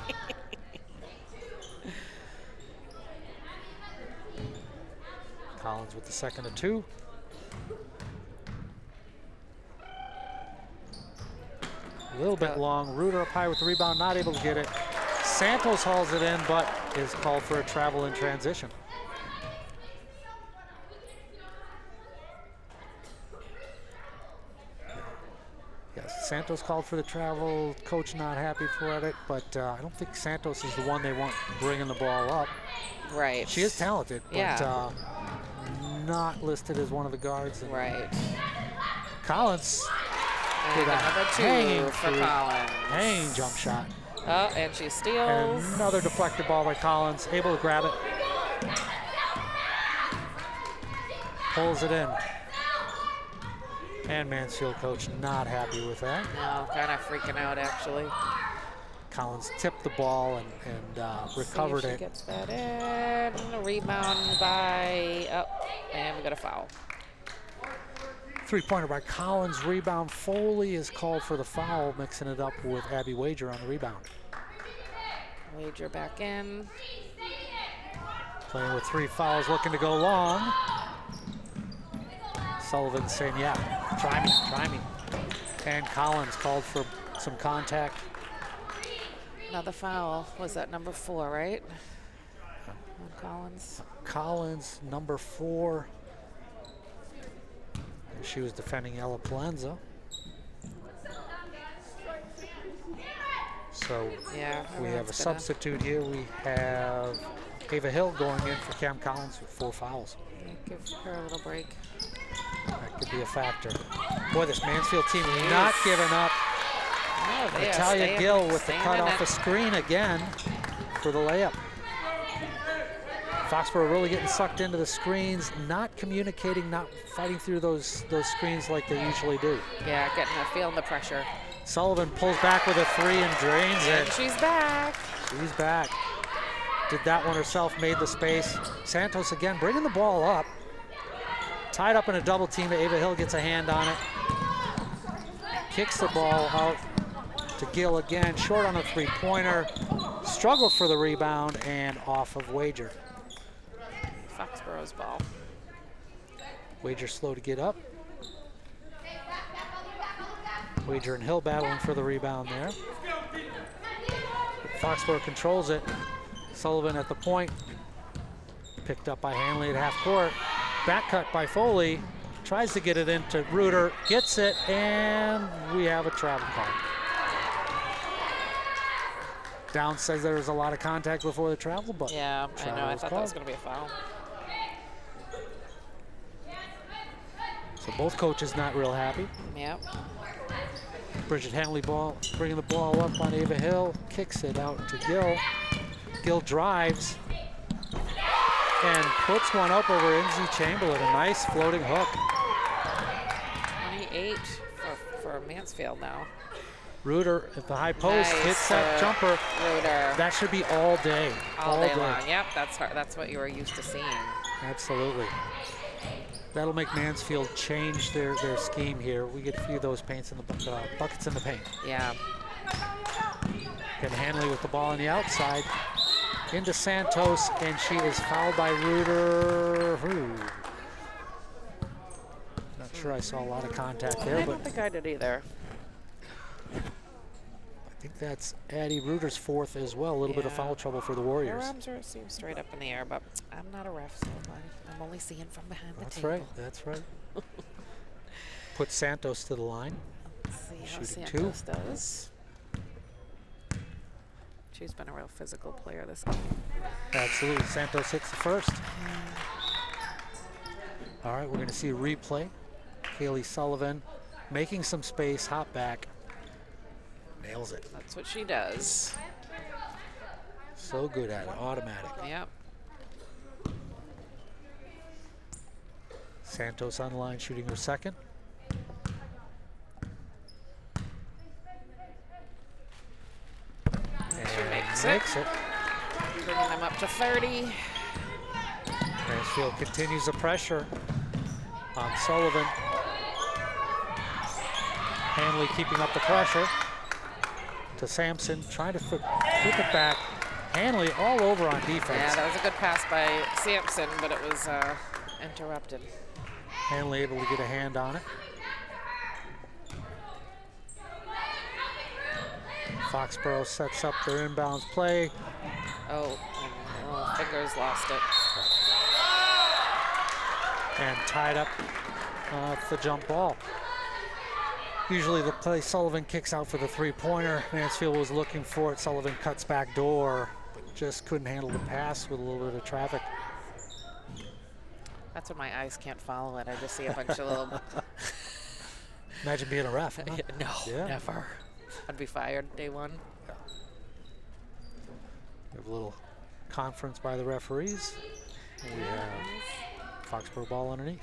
Collins with the second of two. A little bit long. Reuter up high with the rebound, not able to get it. Santos hauls it in, but is called for a travel in transition. Yes, Santos called for the travel. Coach not happy for it, but I don't think Santos is the one they want bringing the ball up. Right. She is talented, but Yeah. Not listed as one of the guards. Right. Collins And with a another two hanging for Collins. hanging jump shot. Oh, and she steals. And another deflected ball by Collins, able to grab it. Pulls it in. And Mansfield coach not happy with that. No, kind of freaking out actually. Collins tipped the ball and recovered See if she it. gets that in. A rebound by, and we got a foul. Three-pointer by Collins, rebound. Foley is called for the foul, mixing it up with Abby Wager on the rebound. Wager back in. Playing with three fouls, looking to go long. Sullivan saying, yeah, Try me. And Collins called for some contact. Another foul. Was that number 4, right? On Collins. Collins, number 4. And she was defending Ella Palenza. So Yeah, we have a everyone's gonna substitute here. We have Ava Hill going in for Cam Collins with 4 fouls. give her a little break. That could be a factor. Boy, this Mansfield team not giving up. No, they are Natalia staying- Gill with the staying cut in off it. the screen again for the layup. Foxborough really getting sucked into the screens, not communicating, not fighting through those screens like they usually do. Yeah, feeling the pressure. Sullivan pulls back with a 3 and drains And it. she's back. She's back. Did that one herself, made the space. Santos again bringing the ball up. Tied up in a double team. Ava Hill gets a hand on it. Kicks the ball out to Gill again. Short on a 3-pointer. Struggled for the rebound and off of Wager. Foxborough's ball. Wager slow to get up. Wager and Hill battling for the rebound there. Foxborough controls it. Sullivan at the point. Picked up by Hanley at half court. Back cut by Foley. Tries to get it into Reuter. Gets it, and we have a travel call. Down says there was a lot of contact before the travel, but Yeah, I know. I was thought that called. was going to be a foul. So both coaches not real happy. Yep. Bridget Hanley ball, bringing the ball up on Ava Hill, kicks it out to Gill. Gill drives and puts one up over Inzy Chamberlain. A nice floating hook. 28 for Mansfield now. Reuter at the high post Nice, hits that jumper. Reuter. That should be all day. All day long. Yep, that's what you were used to seeing. Absolutely. That'll make Mansfield change their scheme here. We get a few of those paints in the buckets in the paint. Yeah. And Hanley with the ball on the outside. Into Santos, and she is fouled by Reuter. Not sure I saw a lot of contact there, I but don't think I did either. I think that's Addie Reuter's 4th as well. A little bit of Yeah. foul trouble for the Her Warriors. arms seem straight up in the air, but I'm not a ref, so I'm only seeing from behind the That's table. right. That's right. Put Santos to the line. Let's see how Shooting Santos does. She's been a real physical player this game. Absolutely. Santos hits the first. All right, we're going to see a replay. Kaylee Sullivan making some space, hop back. Nails it. That's what she does. So good at it. Automatic. Yep. Santos on the line shooting her second. She makes Makes it. it. Bringing them up to 30. Mansfield continues the pressure on Sullivan. Hanley keeping up the pressure to Sampson, trying to flip it back. Hanley all over on defense. Yeah, that was a good pass by Sampson, but it was interrupted. Hanley able to get a hand on it. Foxborough sets up their inbounds play. Oh, Fingers lost it. And tied up the jump ball. Usually the play, Sullivan kicks out for the 3-pointer. Mansfield was looking for it. Sullivan cuts back door, but just couldn't handle the pass with a little bit of traffic. That's when my eyes can't follow it. I just see a bunch of little... Imagine being a ref. Huh? No, Yeah. never. I'd be fired day one. We have a little conference by the referees. We have Foxborough ball underneath.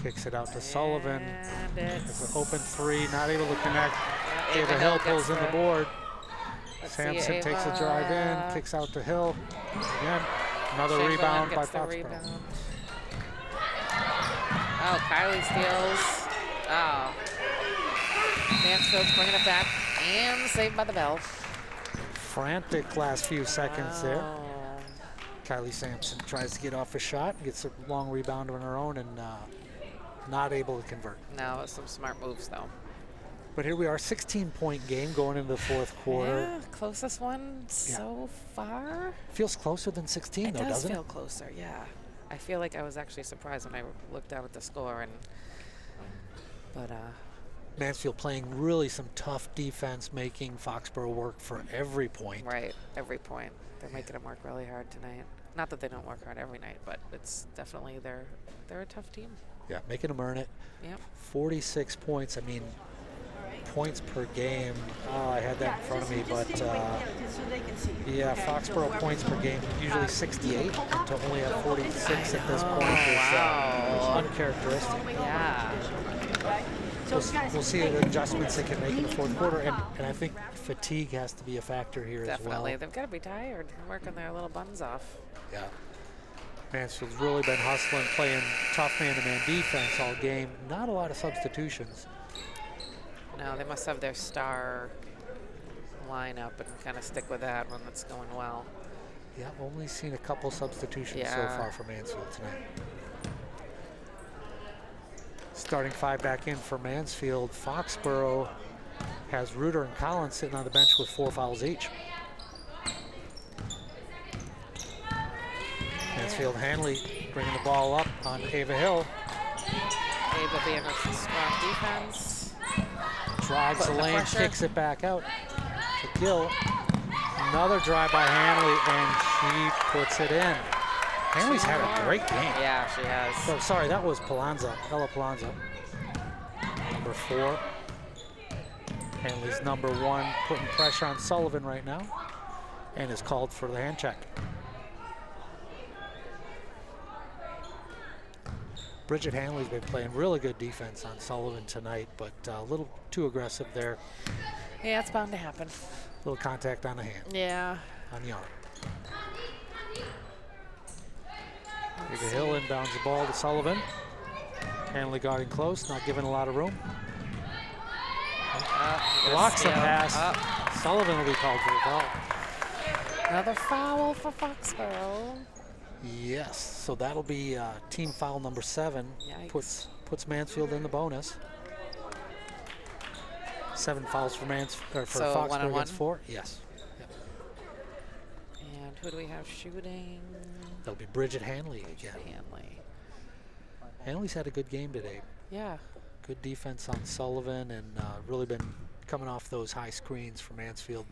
Kicks it out to Sullivan. And It's it's an open 3, not able to connect. Yeah, Ava Hill pulls in the gets board. Let's see, Sampson takes a drive Ava. in, kicks out to Hill. Again, another Chamberlain rebound by gets the Foxborough. rebound. Oh, Kylie steals. Oh. Mansfield's bringing it back and saved by the bell. Frantic last few seconds there. Oh. Kylie Sampson tries to get off a shot, gets a long rebound on her own, and not able to convert. No, some smart moves though. But here we are, 16-point game going into the fourth quarter. Yeah, closest one so far. Feels closer than 16 though, It does doesn't feel it? closer, yeah. I feel like I was actually surprised when I looked down at the score, but Mansfield playing really some tough defense, making Foxborough work for every point. right, every point. They're making them work really hard tonight. Not that they don't work hard every night, but it's definitely they're a tough team. Yeah, making them earn it. Yep. 46 points. I mean, points per game. Oh, I had that in front of me, but yeah, Foxborough points per game usually 68. To only have 46 at this point is uncharacteristic. Yeah. We'll see the adjustments they can make in the fourth quarter, and I think fatigue has to be a factor here Definitely. as well. They've got to be tired. They're working their little buns off. Yeah. Mansfield's really been hustling, playing tough man-to-man defense all game. Not a lot of substitutions. No, they must have their star lineup and kind of stick with that when it's going well. Yeah, only seen a couple substitutions so far for Mansfield tonight. Starting five back in for Mansfield. Foxborough has Reuter and Collins sitting on the bench with 4 fouls each. Mansfield Hanley bringing the ball up on Ava Hill. Ava being a strong defense. Drives the lane, pressure. kicks it back out to Gill. Another drive by Hanley, and she puts it in. Hanley's had a great game. Yeah, she has. Oh, sorry, that was Palanza, Ella Palanza. Number 4. Hanley's number 1, putting pressure on Sullivan right now, and is called for the hand check. Bridget Hanley's been playing really good defense on Sullivan tonight, but a little too aggressive there. Yeah, it's bound to happen. A little contact on the hand, Yeah. on the arm. Ava Hill inbounds the ball to Sullivan. Hanley guarding close, not giving a lot of room. Blocks the pass. Sullivan will be called for the foul. Another foul for Foxborough. Yes, so that'll be team foul number 7. Yikes. Puts Mansfield in the bonus. 7 fouls for So Foxborough 1-on-1? against 4. Yes. Yep. And who do we have shooting? That'll be Bridget Hanley again. Hanley. Hanley's had a good game today. Yeah. Good defense on Sullivan, and really been coming off those high screens for Mansfield.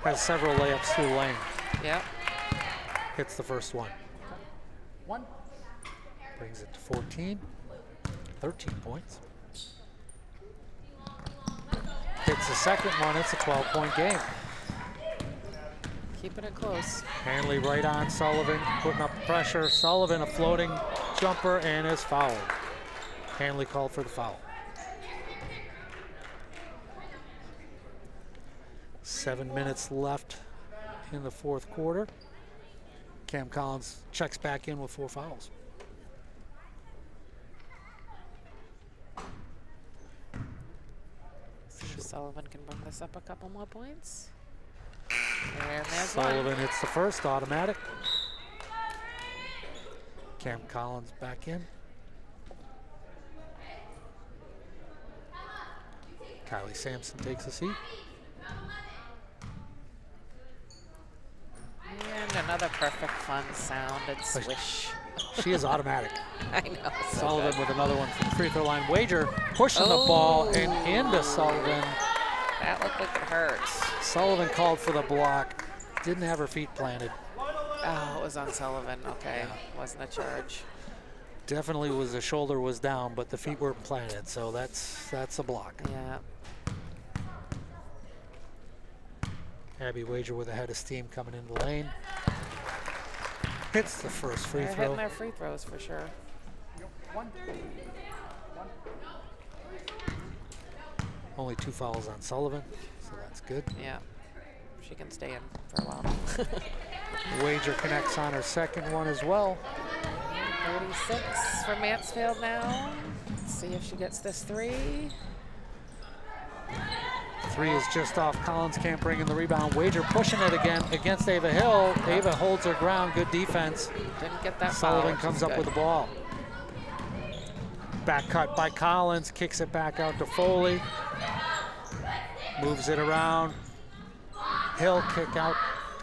Has several layups through the lane. Yep. Hits the first one. Brings it to 14. 13 points. Hits the second one. It's a 12-point game. Keeping it close. Hanley right on Sullivan, putting up pressure. Sullivan a floating jumper and is fouled. Hanley called for the foul. 7 minutes left in the fourth quarter. Cam Collins checks back in with 4 fouls. See if Sullivan can bring this up a couple more points. And there's Sullivan one. hits the first, automatic. Cam Collins back in. Kylie Sampson takes a seat. And another perfect fun sounded swish. She is automatic. I know. So Sullivan good. with another one from the free throw line. Wager pushing the ball and into Sullivan. That looked like it hurts. Sullivan called for the block. Didn't have her feet planted. Oh, it was on Sullivan. Okay. Wasn't a charge. Definitely was, the shoulder was down, but the feet weren't planted, so that's a block. Yeah. Abby Wager with a head of steam coming into the lane. Hits the first free They're throw. hitting their free throws for sure. Only 2 fouls on Sullivan, so that's good. Yeah. She can stay in for a while. Wager connects on her second one as well. 36 for Mansfield now. Let's see if she gets this 3. Three is just off. Collins can't bring in the rebound. Wager pushing it again against Ava Hill. Ava holds her ground. Good defense. Didn't get that Sullivan foul, comes up with the ball. Back cut by Collins. Kicks it back out to Foley. Moves it around. Hill kick out.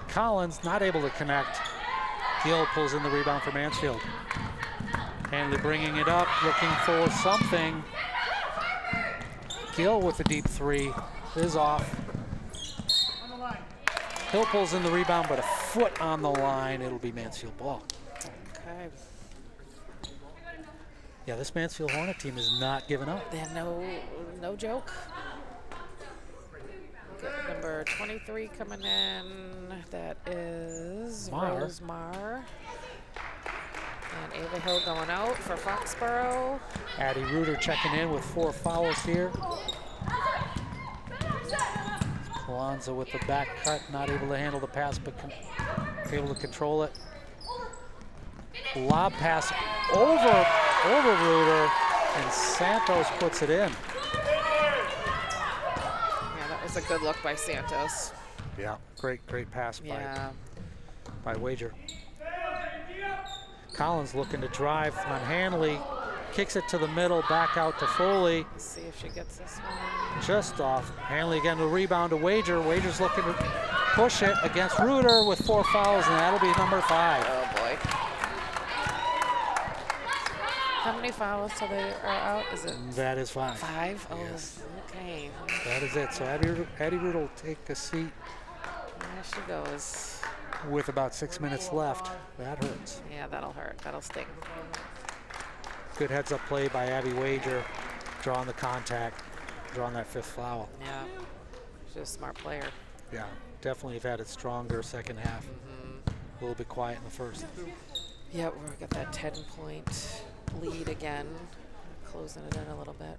Collins not able to connect. Gill pulls in the rebound for Mansfield. Hanley bringing it up, looking for something. Gill with a deep three is off. Hill pulls in the rebound, but a foot on the line. It'll be Mansfield ball. Okay. Yeah, this Mansfield Hornet team is not giving up. They're no joke. Get number 23 coming in. That is Rose Marr. And Ava Hill going out for Foxborough. Addie Reuter checking in with 4 fouls here. Alonzo with the back cut, not able to handle the pass, but able to control it. Lob pass over Reuter, and Santos puts it in. Yeah, that was a good look by Santos. Yeah, great pass by Wager. Collins looking to drive on Hanley, kicks it to the middle, back out to Foley. Let's see if she gets this one. Just off. Hanley again to rebound to Wager. Wager's looking to push it against Reuter with 4 fouls, and that'll be number 5. Oh boy. How many fouls till they are out? Is it? That is 5. 5? Oh, yes. Okay. That is it. So Addie Reuter will take a seat. There she goes. With about 6 minutes left. That hurts. Yeah, that'll hurt. That'll sting. Good heads-up play by Abby Wager, drawing the contact, drawing that 5th foul. Yeah, she's a smart player. Yeah, definitely have had it stronger second half. A little bit quiet in the first. Yeah, we've got that 10-point lead again. Closing it in a little bit.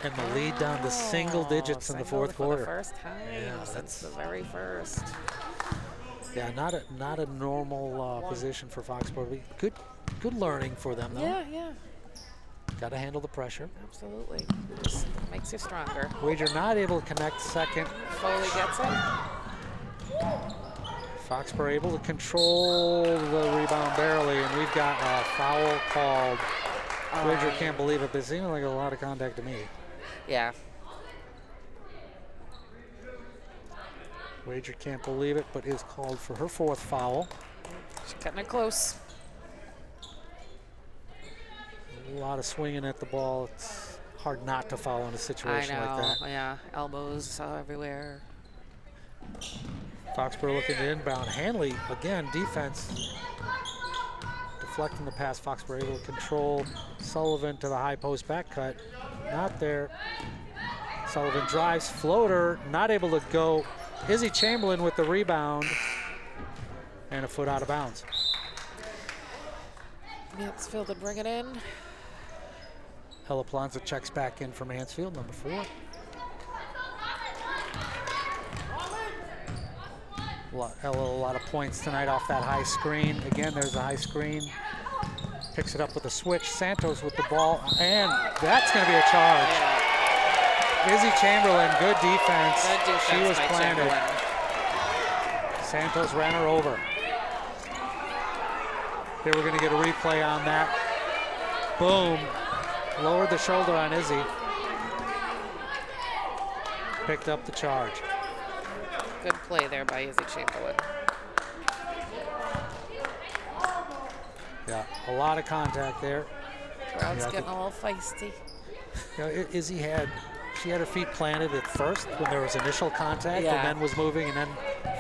And the lead down to single digits in the 4th quarter. For the first time since the very first. Yeah, not a normal position for Foxborough. Good learning for them though. Yeah. Got to handle the pressure. Absolutely. Just makes you stronger. Wager not able to connect second. Foley gets it. Foxborough able to control the rebound barely, and we've got a foul called. Wager can't believe it, but it seemed like a lot of contact to me. Yeah. Wager can't believe it, but is called for her 4th foul. She's cutting it close. A lot of swinging at the ball. It's hard not to foul in a situation like that. Yeah. Elbows everywhere. Foxborough looking to inbound. Hanley, again, defense. Deflecting the pass. Foxborough able to control. Sullivan to the high post back cut. Not there. Sullivan drives. Floater, not able to go. Izzy Chamberlain with the rebound. And a foot out of bounds. Mansfield to bring it in. Ella Planza checks back in for Mansfield, number 4. Ella, a lot of points tonight off that high screen. Again, there's a high screen. Picks it up with a switch. Santos with the ball, and that's going to be a charge. Yeah. Izzy Chamberlain, good defense. Good defense. She was by planted. Chamberlain. Santos ran her over. Here we're going to get a replay on that. Boom. Lowered the shoulder on Izzy. Picked up the charge. Good play there by Izzy Chamberlain. Yeah, a lot of contact there. Crowd's getting a little feisty. You know, Izzy had her feet planted at first when there was initial contact, Yeah. and then was moving and then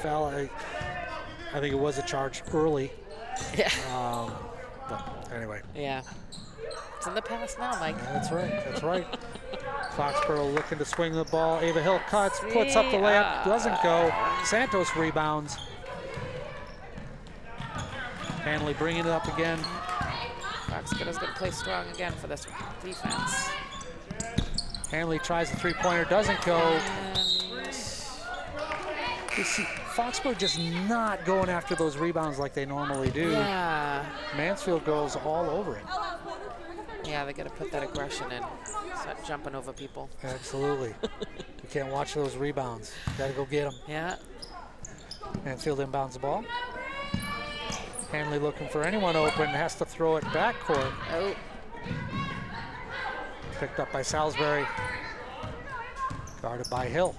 fell. I think it was a charge early. Yeah. But anyway. Yeah. It's in the past now, Mike. That's right. Foxborough looking to swing the ball. Ava Hill cuts, puts up the layup, doesn't go. Santos rebounds. Hanley bringing it up again. Foxborough's going to play strong again for this defense. Hanley tries the 3-pointer, doesn't go. And You see, Foxborough just not going after those rebounds like they normally do. yeah. Mansfield goes all over it. Yeah, they got to put that aggression in. Start jumping over people. Absolutely. You can't watch those rebounds. Got to go get them. Yeah. Mansfield inbounds the ball. Hanley looking for anyone open, has to throw it backcourt. Oh. Picked up by Salisbury. Guarded by Hill.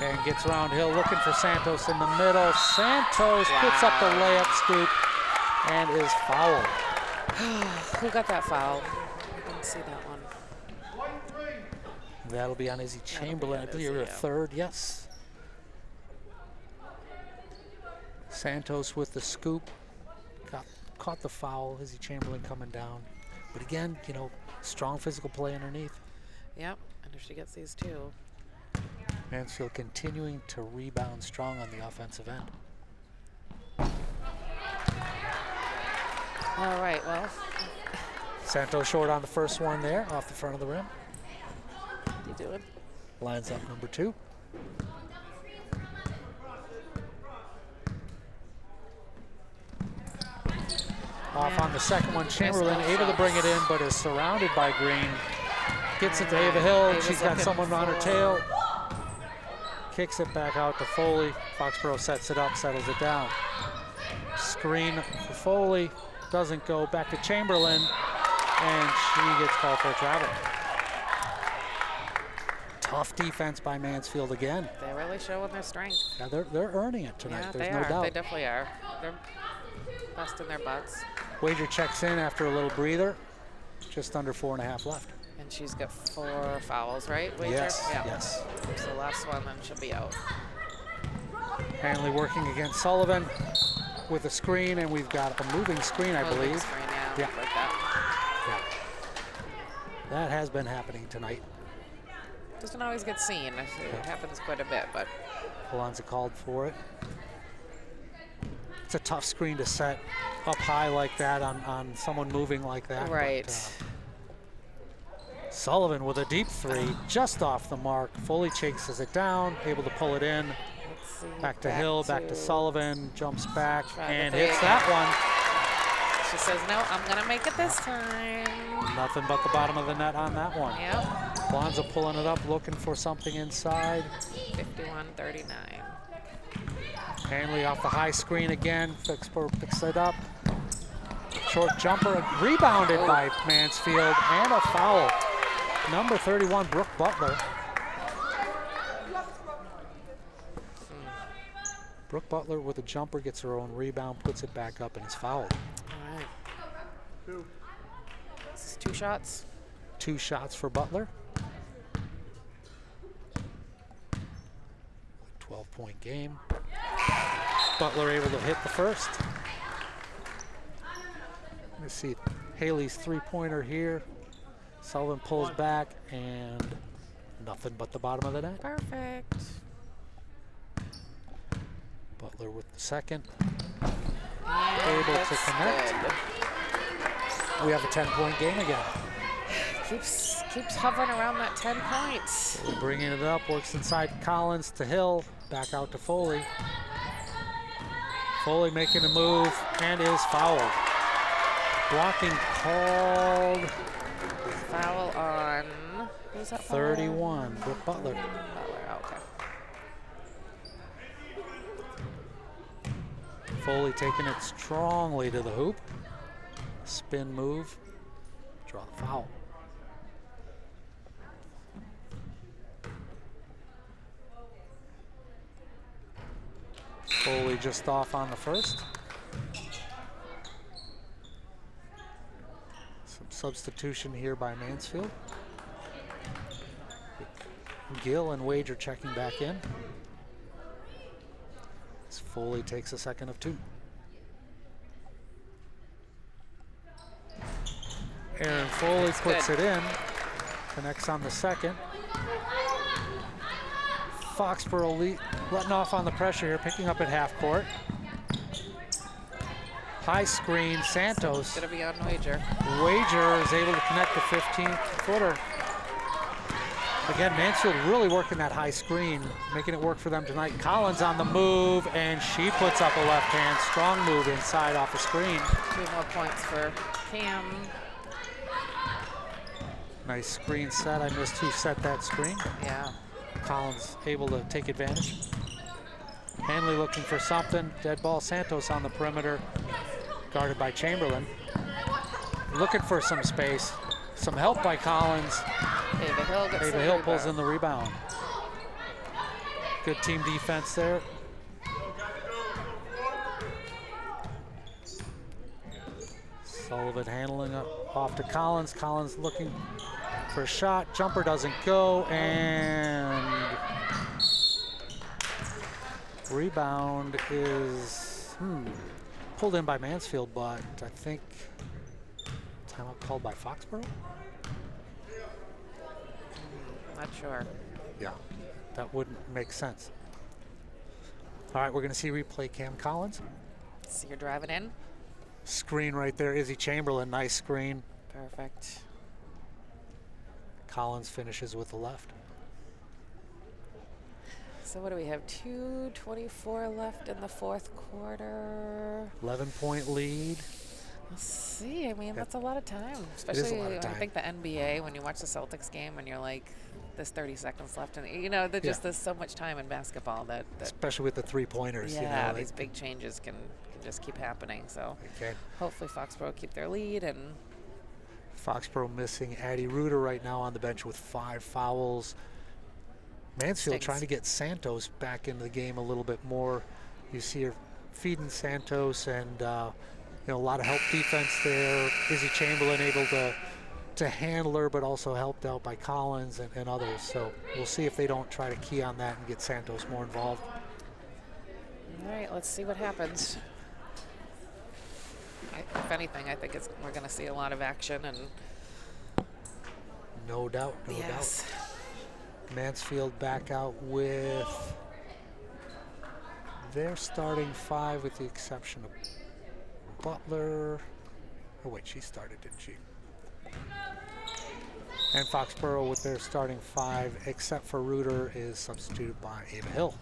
And gets around Hill, looking for Santos in the middle. Santos puts up the layup scoop and is fouled. Who got that foul? I didn't see that one. That'll be on Izzy Chamberlain. I believe you're a third, yes. Santos with the scoop. Caught the foul. Izzy Chamberlain coming down. But again, you know, strong physical play underneath. Yep, and if she gets these two. Mansfield continuing to rebound strong on the offensive end. All right, well. Santos short on the first one there, off the front of the rim. What are you doing? Lines up number 2. Off on the second one, Chamberlain able to bring it in, but is surrounded by Green. Gets it to Ava Hill. She's got someone on her tail. Kicks it back out to Foley. Foxborough sets it up, settles it down. Screen for Foley. Doesn't go. Back to Chamberlain. And she gets called for a travel. Tough defense by Mansfield again. They're really showing their strength. Yeah, they're earning it tonight. Yeah, There's they no are. doubt. They definitely are. They're busting their butts. Wager checks in after a little breather. Just under 4.5 left. And she's got 4 fouls, right, Wager? Yes, yeah. yes. So last one, then she'll be out. Hanley working against Sullivan with a screen, and we've got a moving screen, I believe. Screen, Yeah. like that. Yeah. That has been happening tonight. Doesn't always get seen. It happens quite a bit, but. Alonzo called for it. It's a tough screen to set up high like that on someone moving like that. Right. But, Sullivan with a deep 3, just off the mark. Foley chases it down, able to pull it in. Let's see. Back to Hill, back to Sullivan, jumps back, and the hits that one. She says, no, I'm going to make it this time. Nothing but the bottom of the net on that one. Yep. Alonzo pulling it up, looking for something inside. 51-39. Hanley off the high screen again. Foxborough picks it up. Short jumper, rebounded by Mansfield, and a foul. Number 31, Brooke Butler. Brooke Butler with a jumper, gets her own rebound, puts it back up, and is fouled. All right. This is 2 shots. 2 shots for Butler. 12-point game. Butler able to hit the first. Let's see, Haley's 3-pointer here. Sullivan pulls back, and nothing but the bottom of the net. Perfect. Butler with the second. And Able to connect. good. We have a 10-point game again. Keeps hovering around that 10 points. Bringing it up, works inside Collins to Hill, back out to Foley. Foley making a move and is fouled. Blocking called. Foul on, who's that? 31, Brooke Butler. Butler, okay. Foley taking it strongly to the hoop. Spin move, draw the foul. Foley just off on the first. Some substitution here by Mansfield. Gill and Wager checking back in. As Foley takes a second of 2. Aaron Foley puts it in, connects on the second. Foxborough letting off on the pressure here, picking up at half court. High screen, Santos. It's gonna be on Wager. Wager is able to connect the 15-footer. Again, Mansfield really working that high screen, making it work for them tonight. Collins on the move, and she puts up a left hand. Strong move inside off the screen. 2 more points for Cam. Nice screen set. I missed who set that screen. Yeah. Collins able to take advantage. Hanley looking for something. Dead ball. Santos on the perimeter, guarded by Chamberlain. Looking for some space. Some help by Collins. Ava Hill pulls in the rebound. Good team defense there. Sullivan handling up off to Collins. Collins looking for a shot. Jumper doesn't go, and rebound is pulled in by Mansfield, but I think timeout called by Foxborough. Not sure. Yeah, that wouldn't make sense. All right, we're going to see replay Cam Collins. So you're driving in. Screen right there, Izzy Chamberlain, nice screen. Perfect. Collins finishes with the left. So what do we have? 2:24 left in the fourth quarter. 11-point lead. We'll see. I mean, that's a lot of time. It is Especially a lot of when time. I think the NBA, when you watch the Celtics game and you're like, there's 30 seconds left. And, you know, there's so much time in basketball that Especially with the three-pointers. yeah, you know, these big changes can just keep happening. So okay. hopefully Foxborough keep their lead. And Foxborough missing Addie Reuter right now on the bench with 5 fouls. Mansfield Stings. trying to get Santos back into the game a little bit more. You see her feeding Santos, and you know, a lot of help defense there. Izzy Chamberlain able to handle her, but also helped out by Collins and others. So we'll see if they don't try to key on that and get Santos more involved. all right, let's see what happens. If anything, I think we're going to see a lot of action. And No doubt, no yes. doubt. Mansfield back out with their starting 5 with the exception of Butler. Oh wait, she started, didn't she? And Foxborough with their starting 5, except for Reuter, is substituted by Ava Hill.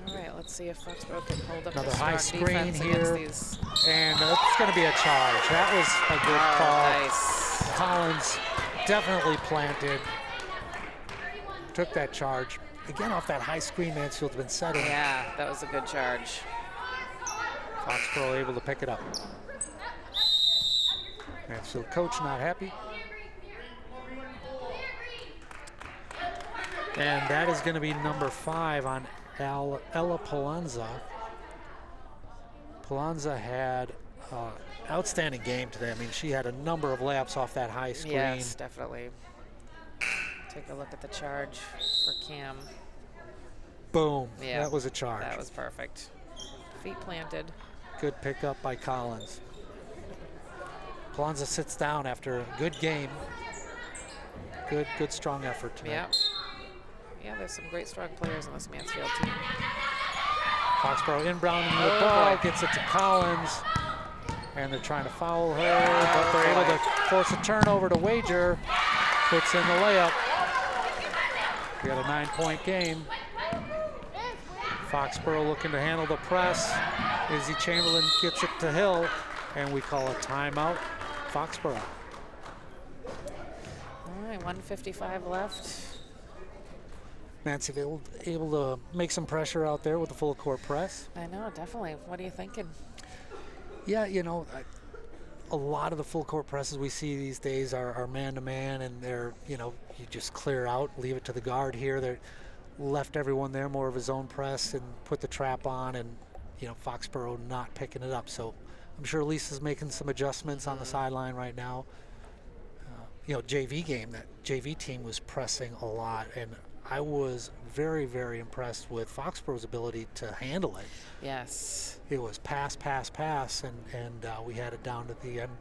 All right, let's see if Foxborough can hold up Another the high strong screen defense here. against these. And it's going to be a charge. That was a good call. Nice. Collins definitely planted. Took that charge. Again, off that high screen Mansfield's been setting. Yeah, that was a good charge. Foxborough able to pick it up. Mansfield coach not happy. And that is going to be number 5 on Ella Polanza. Polanza had outstanding game today. I mean, she had a number of layups off that high screen. Yes, definitely. Take a look at the charge for Cam. Boom. Yeah, That was a charge. That was perfect. Feet planted. Good pickup by Collins. Polanza sits down after a good game. Good strong effort tonight. Yeah. Yeah, there's some great strong players on this Mansfield team. Foxborough inbounding the Oh, ball, boy. gets it to Collins, and they're trying to foul her, but they're able to force a turnover to Wager. Puts in the layup. We got a 9-point game. Foxborough looking to handle the press. Izzy Chamberlain gets it to Hill, and we call a timeout, Foxborough. All right, 1:55 left. Mansfield able to make some pressure out there with the full court press. I know, definitely. What are you thinking? Yeah, you know, a lot of the full court presses we see these days are man-to-man, and they're, you know, you just clear out, leave it to the guard here. They're left everyone there more of a zone press and put the trap on, and, you know, Foxborough not picking it up. So I'm sure Lisa's making some adjustments on the sideline right now. You know, JV game, that JV team was pressing a lot, and I was very, very impressed with Foxborough's ability to handle it. Yes. It was pass, and we had it down to the end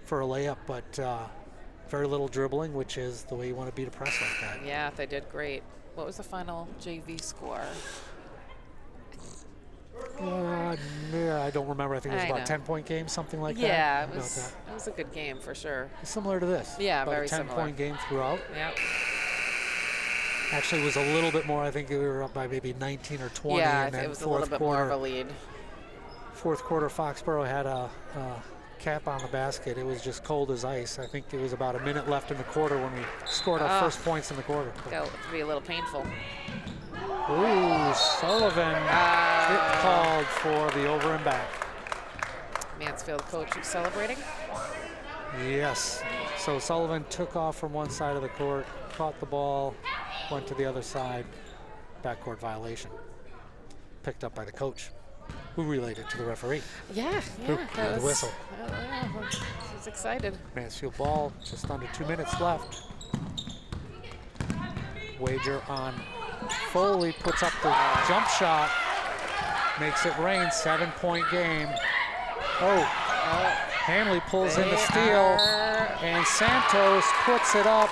for a layup, but very little dribbling, which is the way you want to beat a press like that. Yeah, they did great. What was the final JV score? Yeah, I don't don't remember. I think it was I about know. 10-point game, something like that. Yeah, About that. it was a good game for sure. Similar to this. Yeah, about very a similar. 10-point game throughout. Yep. Actually, it was a little bit more. I think we were up by maybe 19 or 20. Yeah, and then it was a little bit more of a lead. Fourth quarter, Foxborough had a cap on the basket. It was just cold as ice. I think it was about a minute left in the quarter when we scored our first points in the quarter. It'll be a little painful. Ooh, Sullivan hit called for the over and back. Mansfield coach celebrating. Yes. So Sullivan took off from one side of the court, caught the ball, went to the other side. Backcourt violation. Picked up by the coach, who relayed it to the referee. Yeah, Who yeah. blew the whistle. He's excited. Mansfield ball, just under 2 minutes left. Wager on Foley, puts up the jump shot, makes it rain, 7-point game. Oh, Hanley pulls in the steal, and Santos puts it up.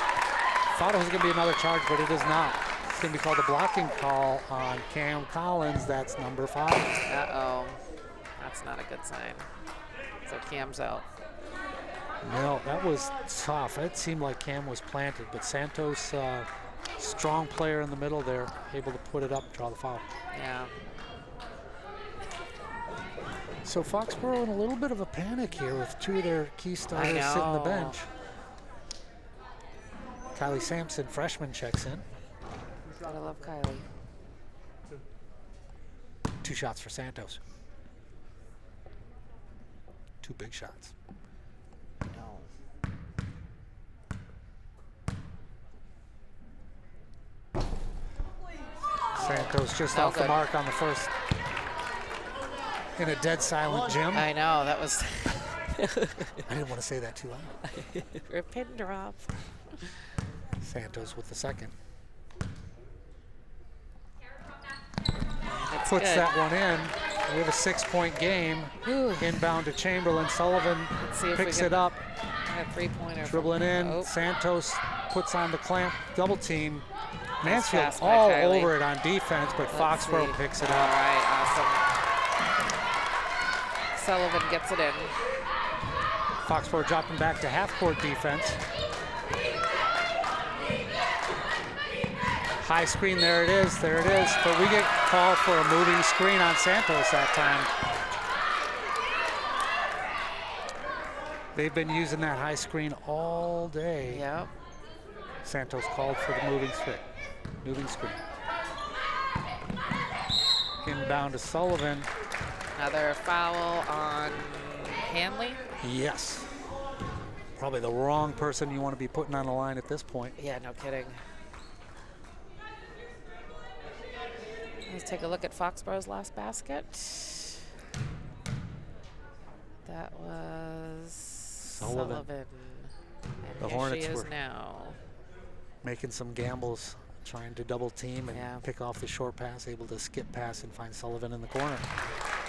Thought it was going to be another charge, but it is not. It's going to be called a blocking call on Cam Collins. That's number 5. Uh-oh. That's not a good sign. So Cam's out. No, that was tough. It seemed like Cam was planted, but Santos, strong player in the middle there, able to put it up, draw the foul. Yeah. So Foxborough in a little bit of a panic here with 2 of their key starters sitting the bench. Kylie Sampson, freshman, checks in. Gotta love Kylie. 2 shots for Santos. 2 big shots. No. Santos just No off the good. mark on the first. In a dead silent gym. I know, that was I didn't want to say that too loud. a pin drop. Santos with the second. That's Puts good. that one in. We have a 6-point game. Inbound to Chamberlain. Sullivan Let's see if picks we can it up. get a three-pointer. Dribbling in. Oh. Santos puts on the clamp. Double team. Mansfield pass by all Kylie. over it on defense, but Let's Foxborough see. picks it All up. right, awesome. Sullivan gets it in. Foxborough dropping back to half-court defense. High screen, there it is, But we get called for a moving screen on Santos that time. They've been using that high screen all day. Yep. Santos called for the moving screen. Inbound to Sullivan. Another foul on Hanley. Yes. Probably the wrong person you want to be putting on the line at this point. Yeah, no kidding. Let's take a look at Foxborough's last basket. That was Sullivan. And The here Hornets she is were now. making some gambles, trying to double team and Yeah. pick off the short pass, able to skip pass and find Sullivan in the corner.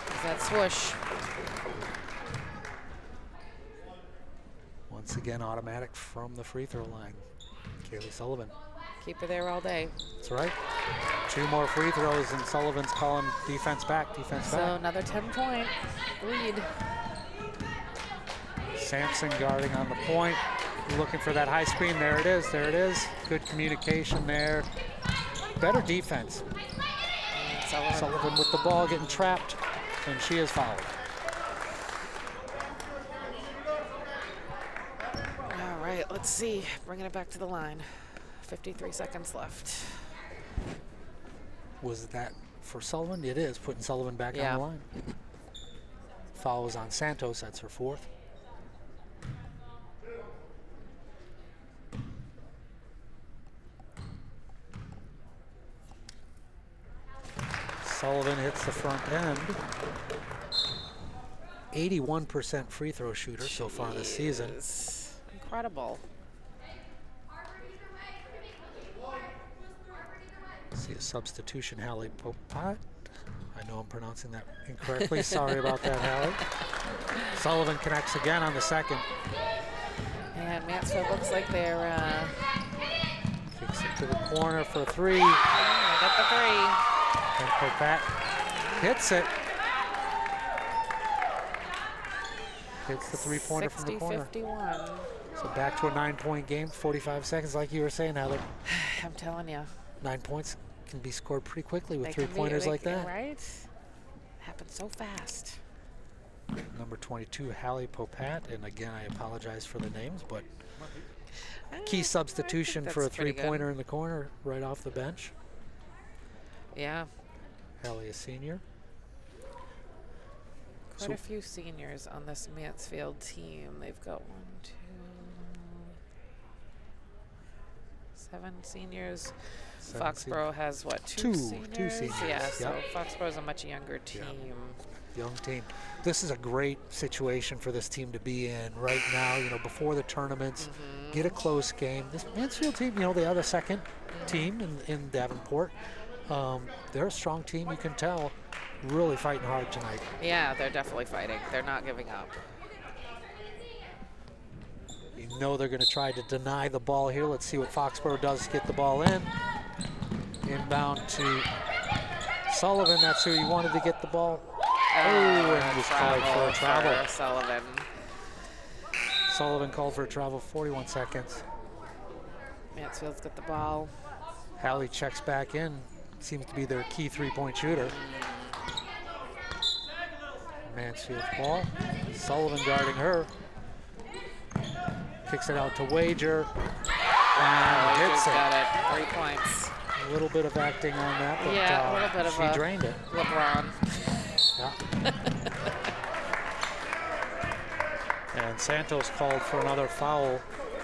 There's that swoosh. Once again, automatic from the free throw line. Kaylee Sullivan. Keep her there all day. That's right. 2 more free throws and Sullivan's calling defense back, So another 10-point lead. Sampson guarding on the point. Looking for that high screen. There it is. Good communication there. Better defense. Sullivan with the ball getting trapped, and she is fouled. All right, let's see. Bringing it back to the line. 53 seconds left. Was that for Sullivan? It is, putting Sullivan back on the line. Foul was on Santos, that's her 4th. Sullivan hits the front end. 81% free throw shooter so far this season. Incredible. See a substitution, Hallie Popat. I know I'm pronouncing that incorrectly. Sorry about that, Hallie. Sullivan connects again on the second. And Mansfield looks like they're Kicks it to the corner for 3. got the 3. And Popat hits it. hits the three-pointer from the corner. 60-51. So back to a 9-point game, 45 seconds, like you were saying, Heather. I'm telling you. 9 points can be scored pretty quickly with They can be- three-pointers they like can- that. Right? Happens so fast. Number 22, Hallie Popat, and again, I apologize for the names, but key substitution for a that's pretty good. three-pointer in the corner right off the bench. Yeah. Hallie, a senior. Quite a few seniors on this Mansfield team. They've got 1, 2, 7 seniors. Foxborough has what, two seniors? Two seniors. Yeah, so Yep. Foxborough's a much younger team. Young team. This is a great situation for this team to be in right now, you know, before the tournaments. Get a close game. This Mansfield team, you know, they are the second team in Davenport. They're a strong team, you can tell. Really fighting hard tonight. Yeah, they're definitely fighting. They're not giving up. You know they're going to try to deny the ball here. Let's see what Foxborough does to get the ball in. Inbound to Sullivan. That's who he wanted to get the ball. And he was called for a travel. Sullivan. Sullivan called for a travel, 41 seconds. Mansfield's got the ball. Hallie checks back in. Seems to be their key three-point shooter. Mansfield's ball. Sullivan guarding her. Kicks it out to Wager. And hits it. Got it. 3 points. A little bit of acting on that, but Yeah, a little bit of she drained it. LeBron. Yeah. And Santos called for another foul.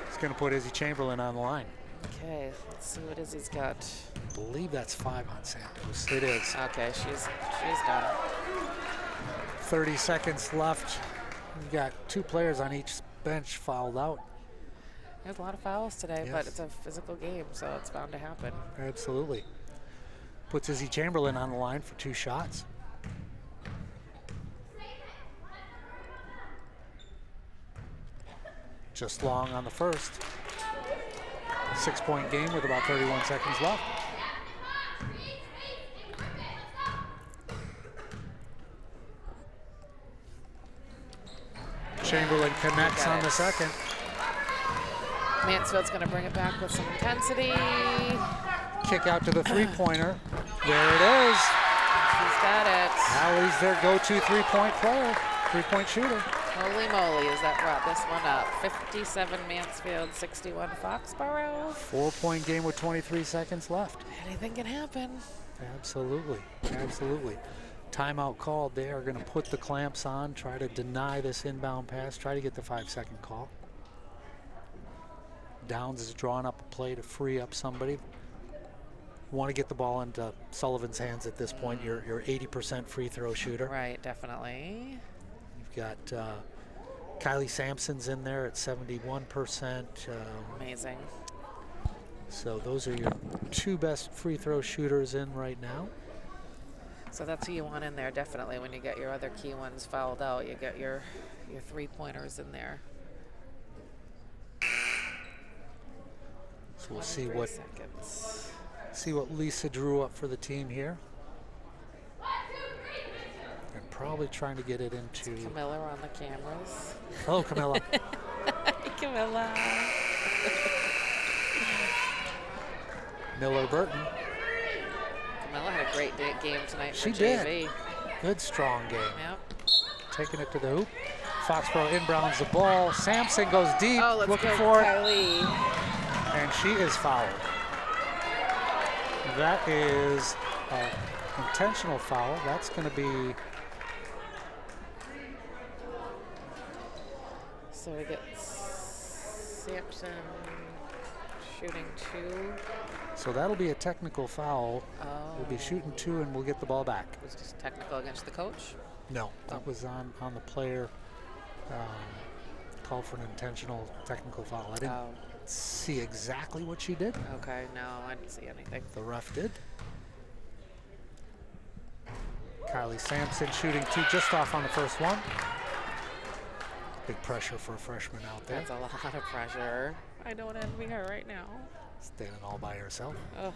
He's going to put Izzy Chamberlain on the line. Okay, let's see what Izzy's got. I believe that's 5 on Santos. It is. Okay, she's done. 30 seconds left. We've got 2 players on each bench fouled out. There's a lot of fouls today, but Yes. it's a physical game, so it's bound to happen. Absolutely. Puts Izzy Chamberlain on the line for 2 shots. Just long on the first. 6-point game with about 31 seconds left. Chamberlain connects on the second. Mansfield's going to bring it back with some intensity. Kick out to the three-pointer. There it is. She's got it. Hallie's their go-to three-point player, three-point shooter. Holy moly, has that brought this one up. 57 Mansfield, 61 Foxborough. 4-point game with 23 seconds left. Anything can happen. Absolutely, absolutely. Timeout called. They are going to put the clamps on, try to deny this inbound pass, try to get the 5-second call. Downs is drawing up a play to free up somebody. Want to get the ball into Sullivan's hands at this point. You're 80% free throw shooter. Right, definitely. You've got Kylie Sampson's in there at 71%. Amazing. So those are your 2 best free throw shooters in right now. So that's who you want in there, definitely. When you get your other key ones fouled out, you get your 3-pointers in there. So we'll see 23 what seconds. Lisa drew up for the team here. And probably trying to get it into. Camilla on the cameras. Hello, Camilla. Camilla. Miller Burton. Camilla had a great game tonight for She JV. did. Good strong game. Yep. Taking it to the hoop. Foxborough inbounds the ball. Sampson goes deep, Oh, let's looking go, for it. Kylie. And she is fouled. That is an intentional foul. That's going to be. So we get Sampson shooting 2. So that'll be a technical foul. Oh. We'll be shooting 2 and we'll get the ball back. It was just technical against the coach. No, that was on the player. Called for an intentional technical foul. I didn't see exactly what she did. Okay, no, I didn't see anything. The ref did. Kylie Sampson shooting 2 just off on the first one. Big pressure for a freshman out there. That's a lot of pressure. I don't envy her right now. Standing all by herself. Oh.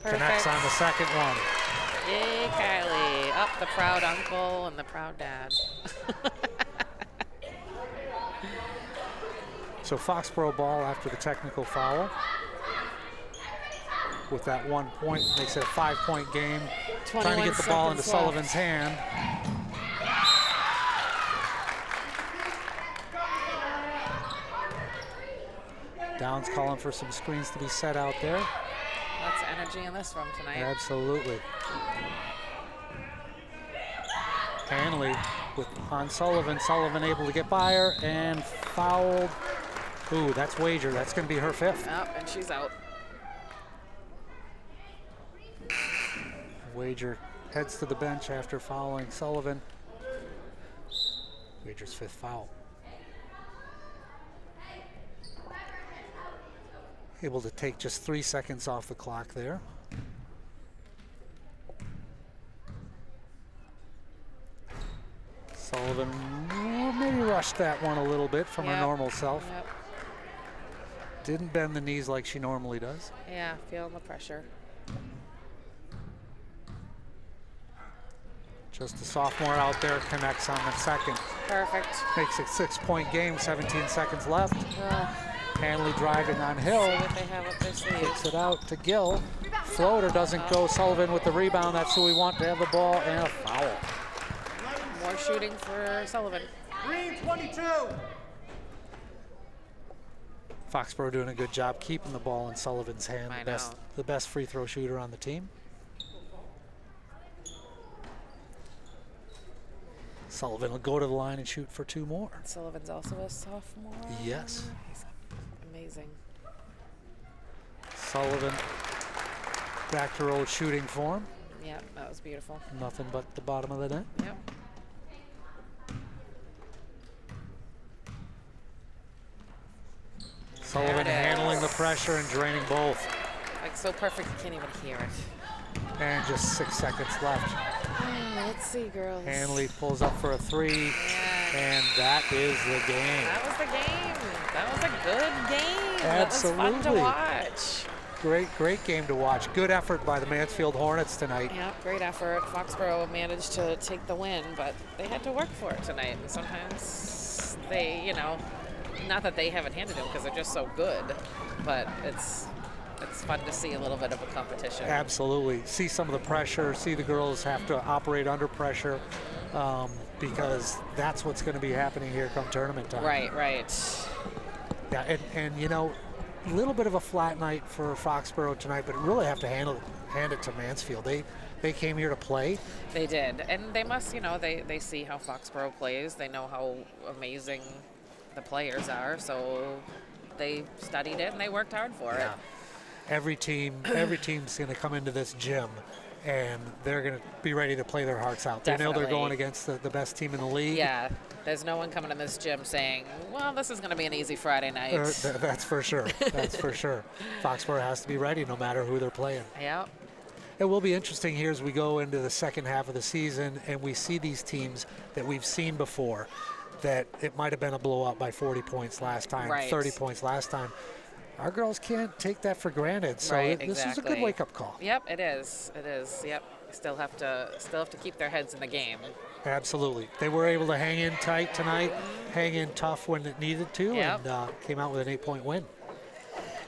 Connects Perfect. on the second one. Yay, Kylie. Up the proud uncle and the proud dad. So Foxborough ball after the technical foul. With that 1 point, makes it a 5-point game. Trying to get the ball into Sullivan's hand. Downs calling for some screens to be set out there. Lots of energy in this room tonight. Absolutely. Hanley on Sullivan. Sullivan able to get by her and fouled. Ooh, that's Wager. That's going to be her 5th. Yep, and she's out. Wager heads to the bench after fouling Sullivan. Wager's 5th foul. Able to take just 3 seconds off the clock there. Sullivan maybe rushed that one a little bit from her normal self. Yep. Didn't bend the knees like she normally does. Yeah, feeling the pressure. Just a sophomore out there connects on the second. Perfect. Makes it 6-point game, 17 seconds left. Hanley driving on Hill. See what they have up their sleeve. Kicks it out to Gill. Floater doesn't go. Sullivan with the rebound. That's who we want to have the ball, and a foul. More shooting for Sullivan. Green 22. Foxborough doing a good job keeping the ball in Sullivan's hand. The best free throw shooter on the team. Sullivan will go to the line and shoot for 2 more. Sullivan's also a sophomore. Yes. He's amazing. Sullivan back to her old shooting form. Yep, that was beautiful. Nothing but the bottom of the net. Yep. Sullivan handling the pressure and draining both. Like so perfect you can't even hear it. And just 6 seconds left. Let's see, girls. Hanley pulls up for a 3, and that is the game. That was the game. That was a good game. Absolutely. That was fun to watch. Great game to watch. Good effort by the Mansfield Hornets tonight. Yep, great effort. Foxborough managed to take the win, but they had to work for it tonight. And sometimes they, you know, not that they haven't handed them because they're just so good, but it's fun to see a little bit of a competition. Absolutely. See some of the pressure, see the girls have to operate under pressure because that's what's going to be happening here come tournament time. Right. Yeah, and you know, a little bit of a flat night for Foxborough tonight, but really have to hand it to Mansfield. They came here to play. They did, and they must, you know, they see how Foxborough plays. They know how amazing the players are, so they studied it and they worked hard for it. Every team's going to come into this gym and they're going to be ready to play their hearts out. They know they're going against the best team in the league. Yeah, there's no one coming in this gym saying, well, this is going to be an easy Friday night. That's for sure. That's for sure. Foxborough has to be ready no matter who they're playing. Yeah. It will be interesting here as we go into the second half of the season and we see these teams that we've seen before, that it might have been a blowout by 40 points last time, 30 points last time. Our girls can't take that for granted, so this is a good wake-up call. Yep, it is. It is. Yep, still have to keep their heads in the game. Absolutely, they were able to hang in tight tonight, hang in tough when it needed to, and came out with an 8-point win.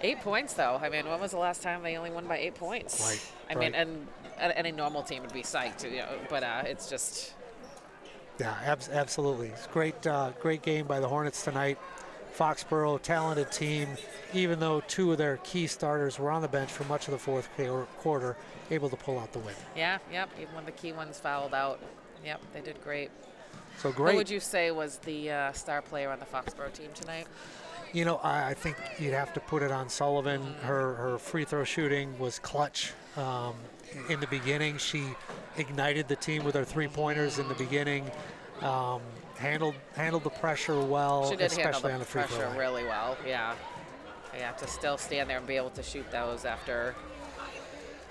8 points, though. I mean, when was the last time they only won by 8 points? Right. I mean, and any normal team would be psyched, you know, but it's just. Yeah, absolutely. It's great game by the Hornets tonight. Foxborough, talented team, even though 2 of their key starters were on the bench for much of the fourth quarter, able to pull out the win. Yeah, yep, even when the key ones fouled out. Yep, they did great. So great. Who would you say was the star player on the Foxborough team tonight? You know, I think you'd have to put it on Sullivan. Her free throw shooting was clutch. In the beginning, she ignited the team with her 3-pointers in the beginning. Handled the pressure well, she did especially handle the on the free throw pressure line. really well. Yeah, to still stand there and be able to shoot those after.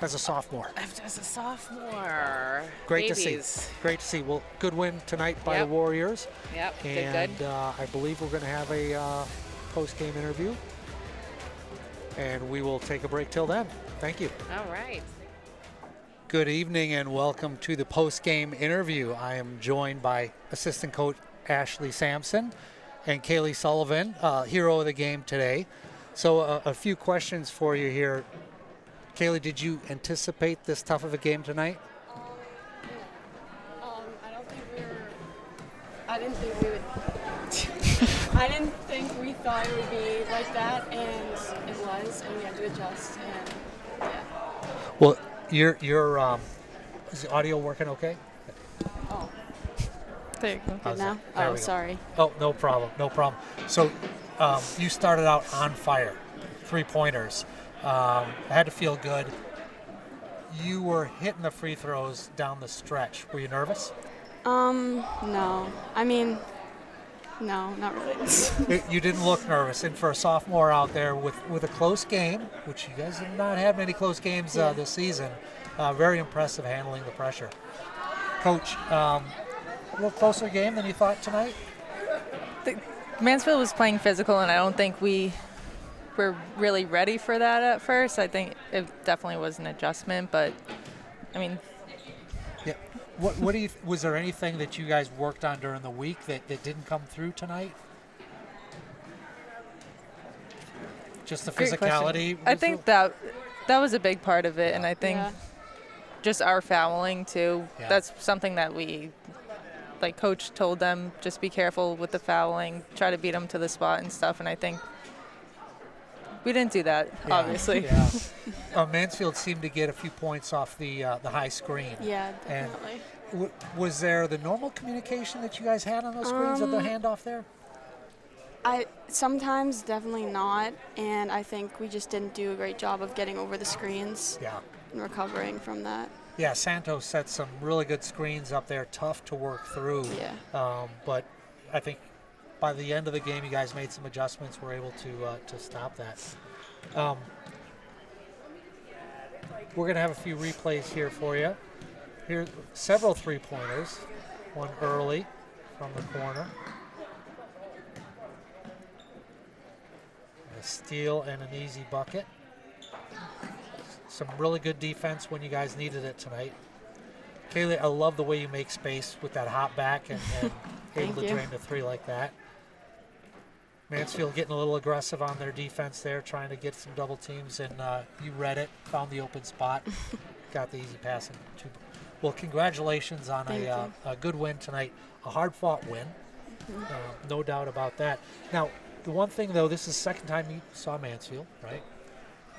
As a sophomore. As a sophomore. Great Babies. to see. Great to see. Well, good win tonight by the Warriors. Yep. And good. I believe we're going to have a post-game interview, and we will take a break till then. Thank you. All right. Good evening and welcome to the post-game interview. I am joined by assistant coach Ashley Sampson and Kaylee Sullivan, hero of the game today. So a few questions for you here. Kaylee, did you anticipate this tough of a game tonight? I didn't think we thought it would be like that, and it was, and we had to adjust, and yeah. Well, your is the audio working okay? Oh. There you go. How's Good now? that? There Oh, we go. sorry. Oh, no problem. So you started out on fire, 3-pointers. Had to feel good. You were hitting the free throws down the stretch. Were you nervous? No. I mean, no, not really. You didn't look nervous. And for a sophomore out there with a close game, which you guys have not had many close games this season, very impressive handling the pressure. Coach, a little closer game than you thought tonight? Mansfield was playing physical, and I don't think we were really ready for that at first. I think it definitely was an adjustment, but, I mean... Yeah. What do you? Was there anything that you guys worked on during the week that didn't come through tonight? Just the Great physicality. question. I think that was a big part of it, and I think just our fouling too. Yeah. That's something that coach told them, just be careful with the fouling, try to beat them to the spot and stuff. And I think we didn't do that, obviously. Yeah. Mansfield seemed to get a few points off the high screen. Yeah, definitely. And was there the normal communication that you guys had on those screens of the handoff there? Sometimes definitely not, and I think we just didn't do a great job of getting over the screens and recovering from that. Yeah, Santos set some really good screens up there, tough to work through. Yeah. But I think by the end of the game, you guys made some adjustments, were able to stop that. We're going to have a few replays here for you. Here, several 3-pointers, one early from the corner. A steal and an easy bucket. Some really good defense when you guys needed it tonight. Kaylee, I love the way you make space with that hop back and able to drain the 3 like that. Mansfield getting a little aggressive on their defense there, trying to get some double teams, and you read it, found the open spot, got the easy pass. Well, congratulations on a good win tonight, a hard-fought win, no doubt about that. Now, the one thing, though, this is the second time you saw Mansfield, right?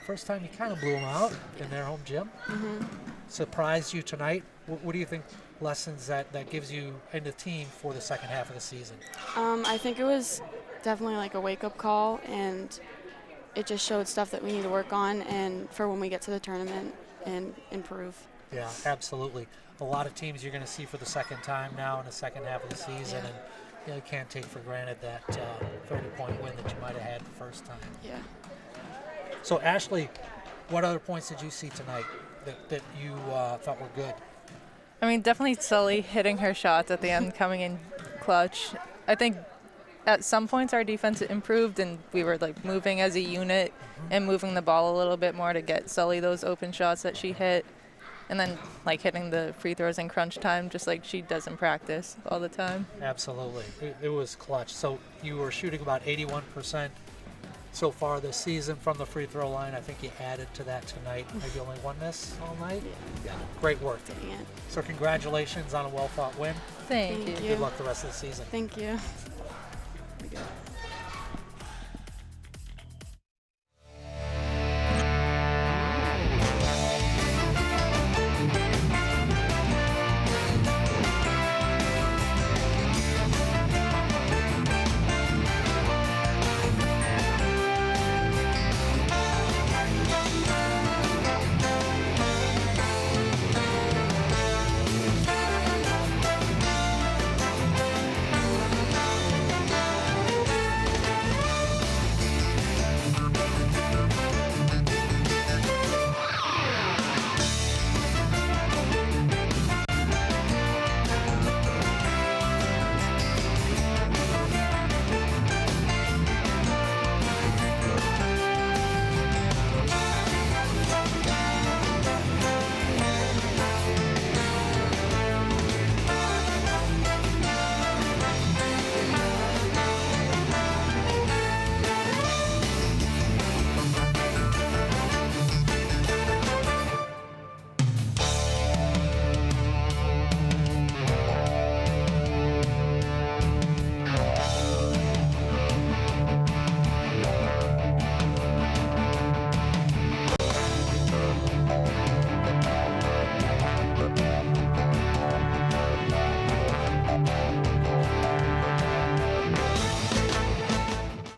First time you kind of blew them out in their home gym. Surprised you tonight. What do you think lessons that gives you and the team for the second half of the season? I think it was definitely like a wake-up call, and it just showed stuff that we need to work on and for when we get to the tournament and improve. Yeah, absolutely. A lot of teams you're going to see for the second time now in the second half of the season, and you can't take for granted that 30-point win that you might have had the first time. Yeah. So, Ashley, what other points did you see tonight that you thought were good? I mean, definitely Sully hitting her shots at the end, coming in clutch. I think at some points our defense improved, and we were moving as a unit and moving the ball a little bit more to get Sully those open shots that she hit, and then hitting the free throws in crunch time, just like she does in practice all the time. Absolutely, it was clutch. So you were shooting about 81% so far this season from the free throw line. I think you added to that tonight. Maybe only one miss all night. Yeah. Great work. Dang it. So congratulations on a well-fought win. Thank you. Good luck the rest of the season. Thank you.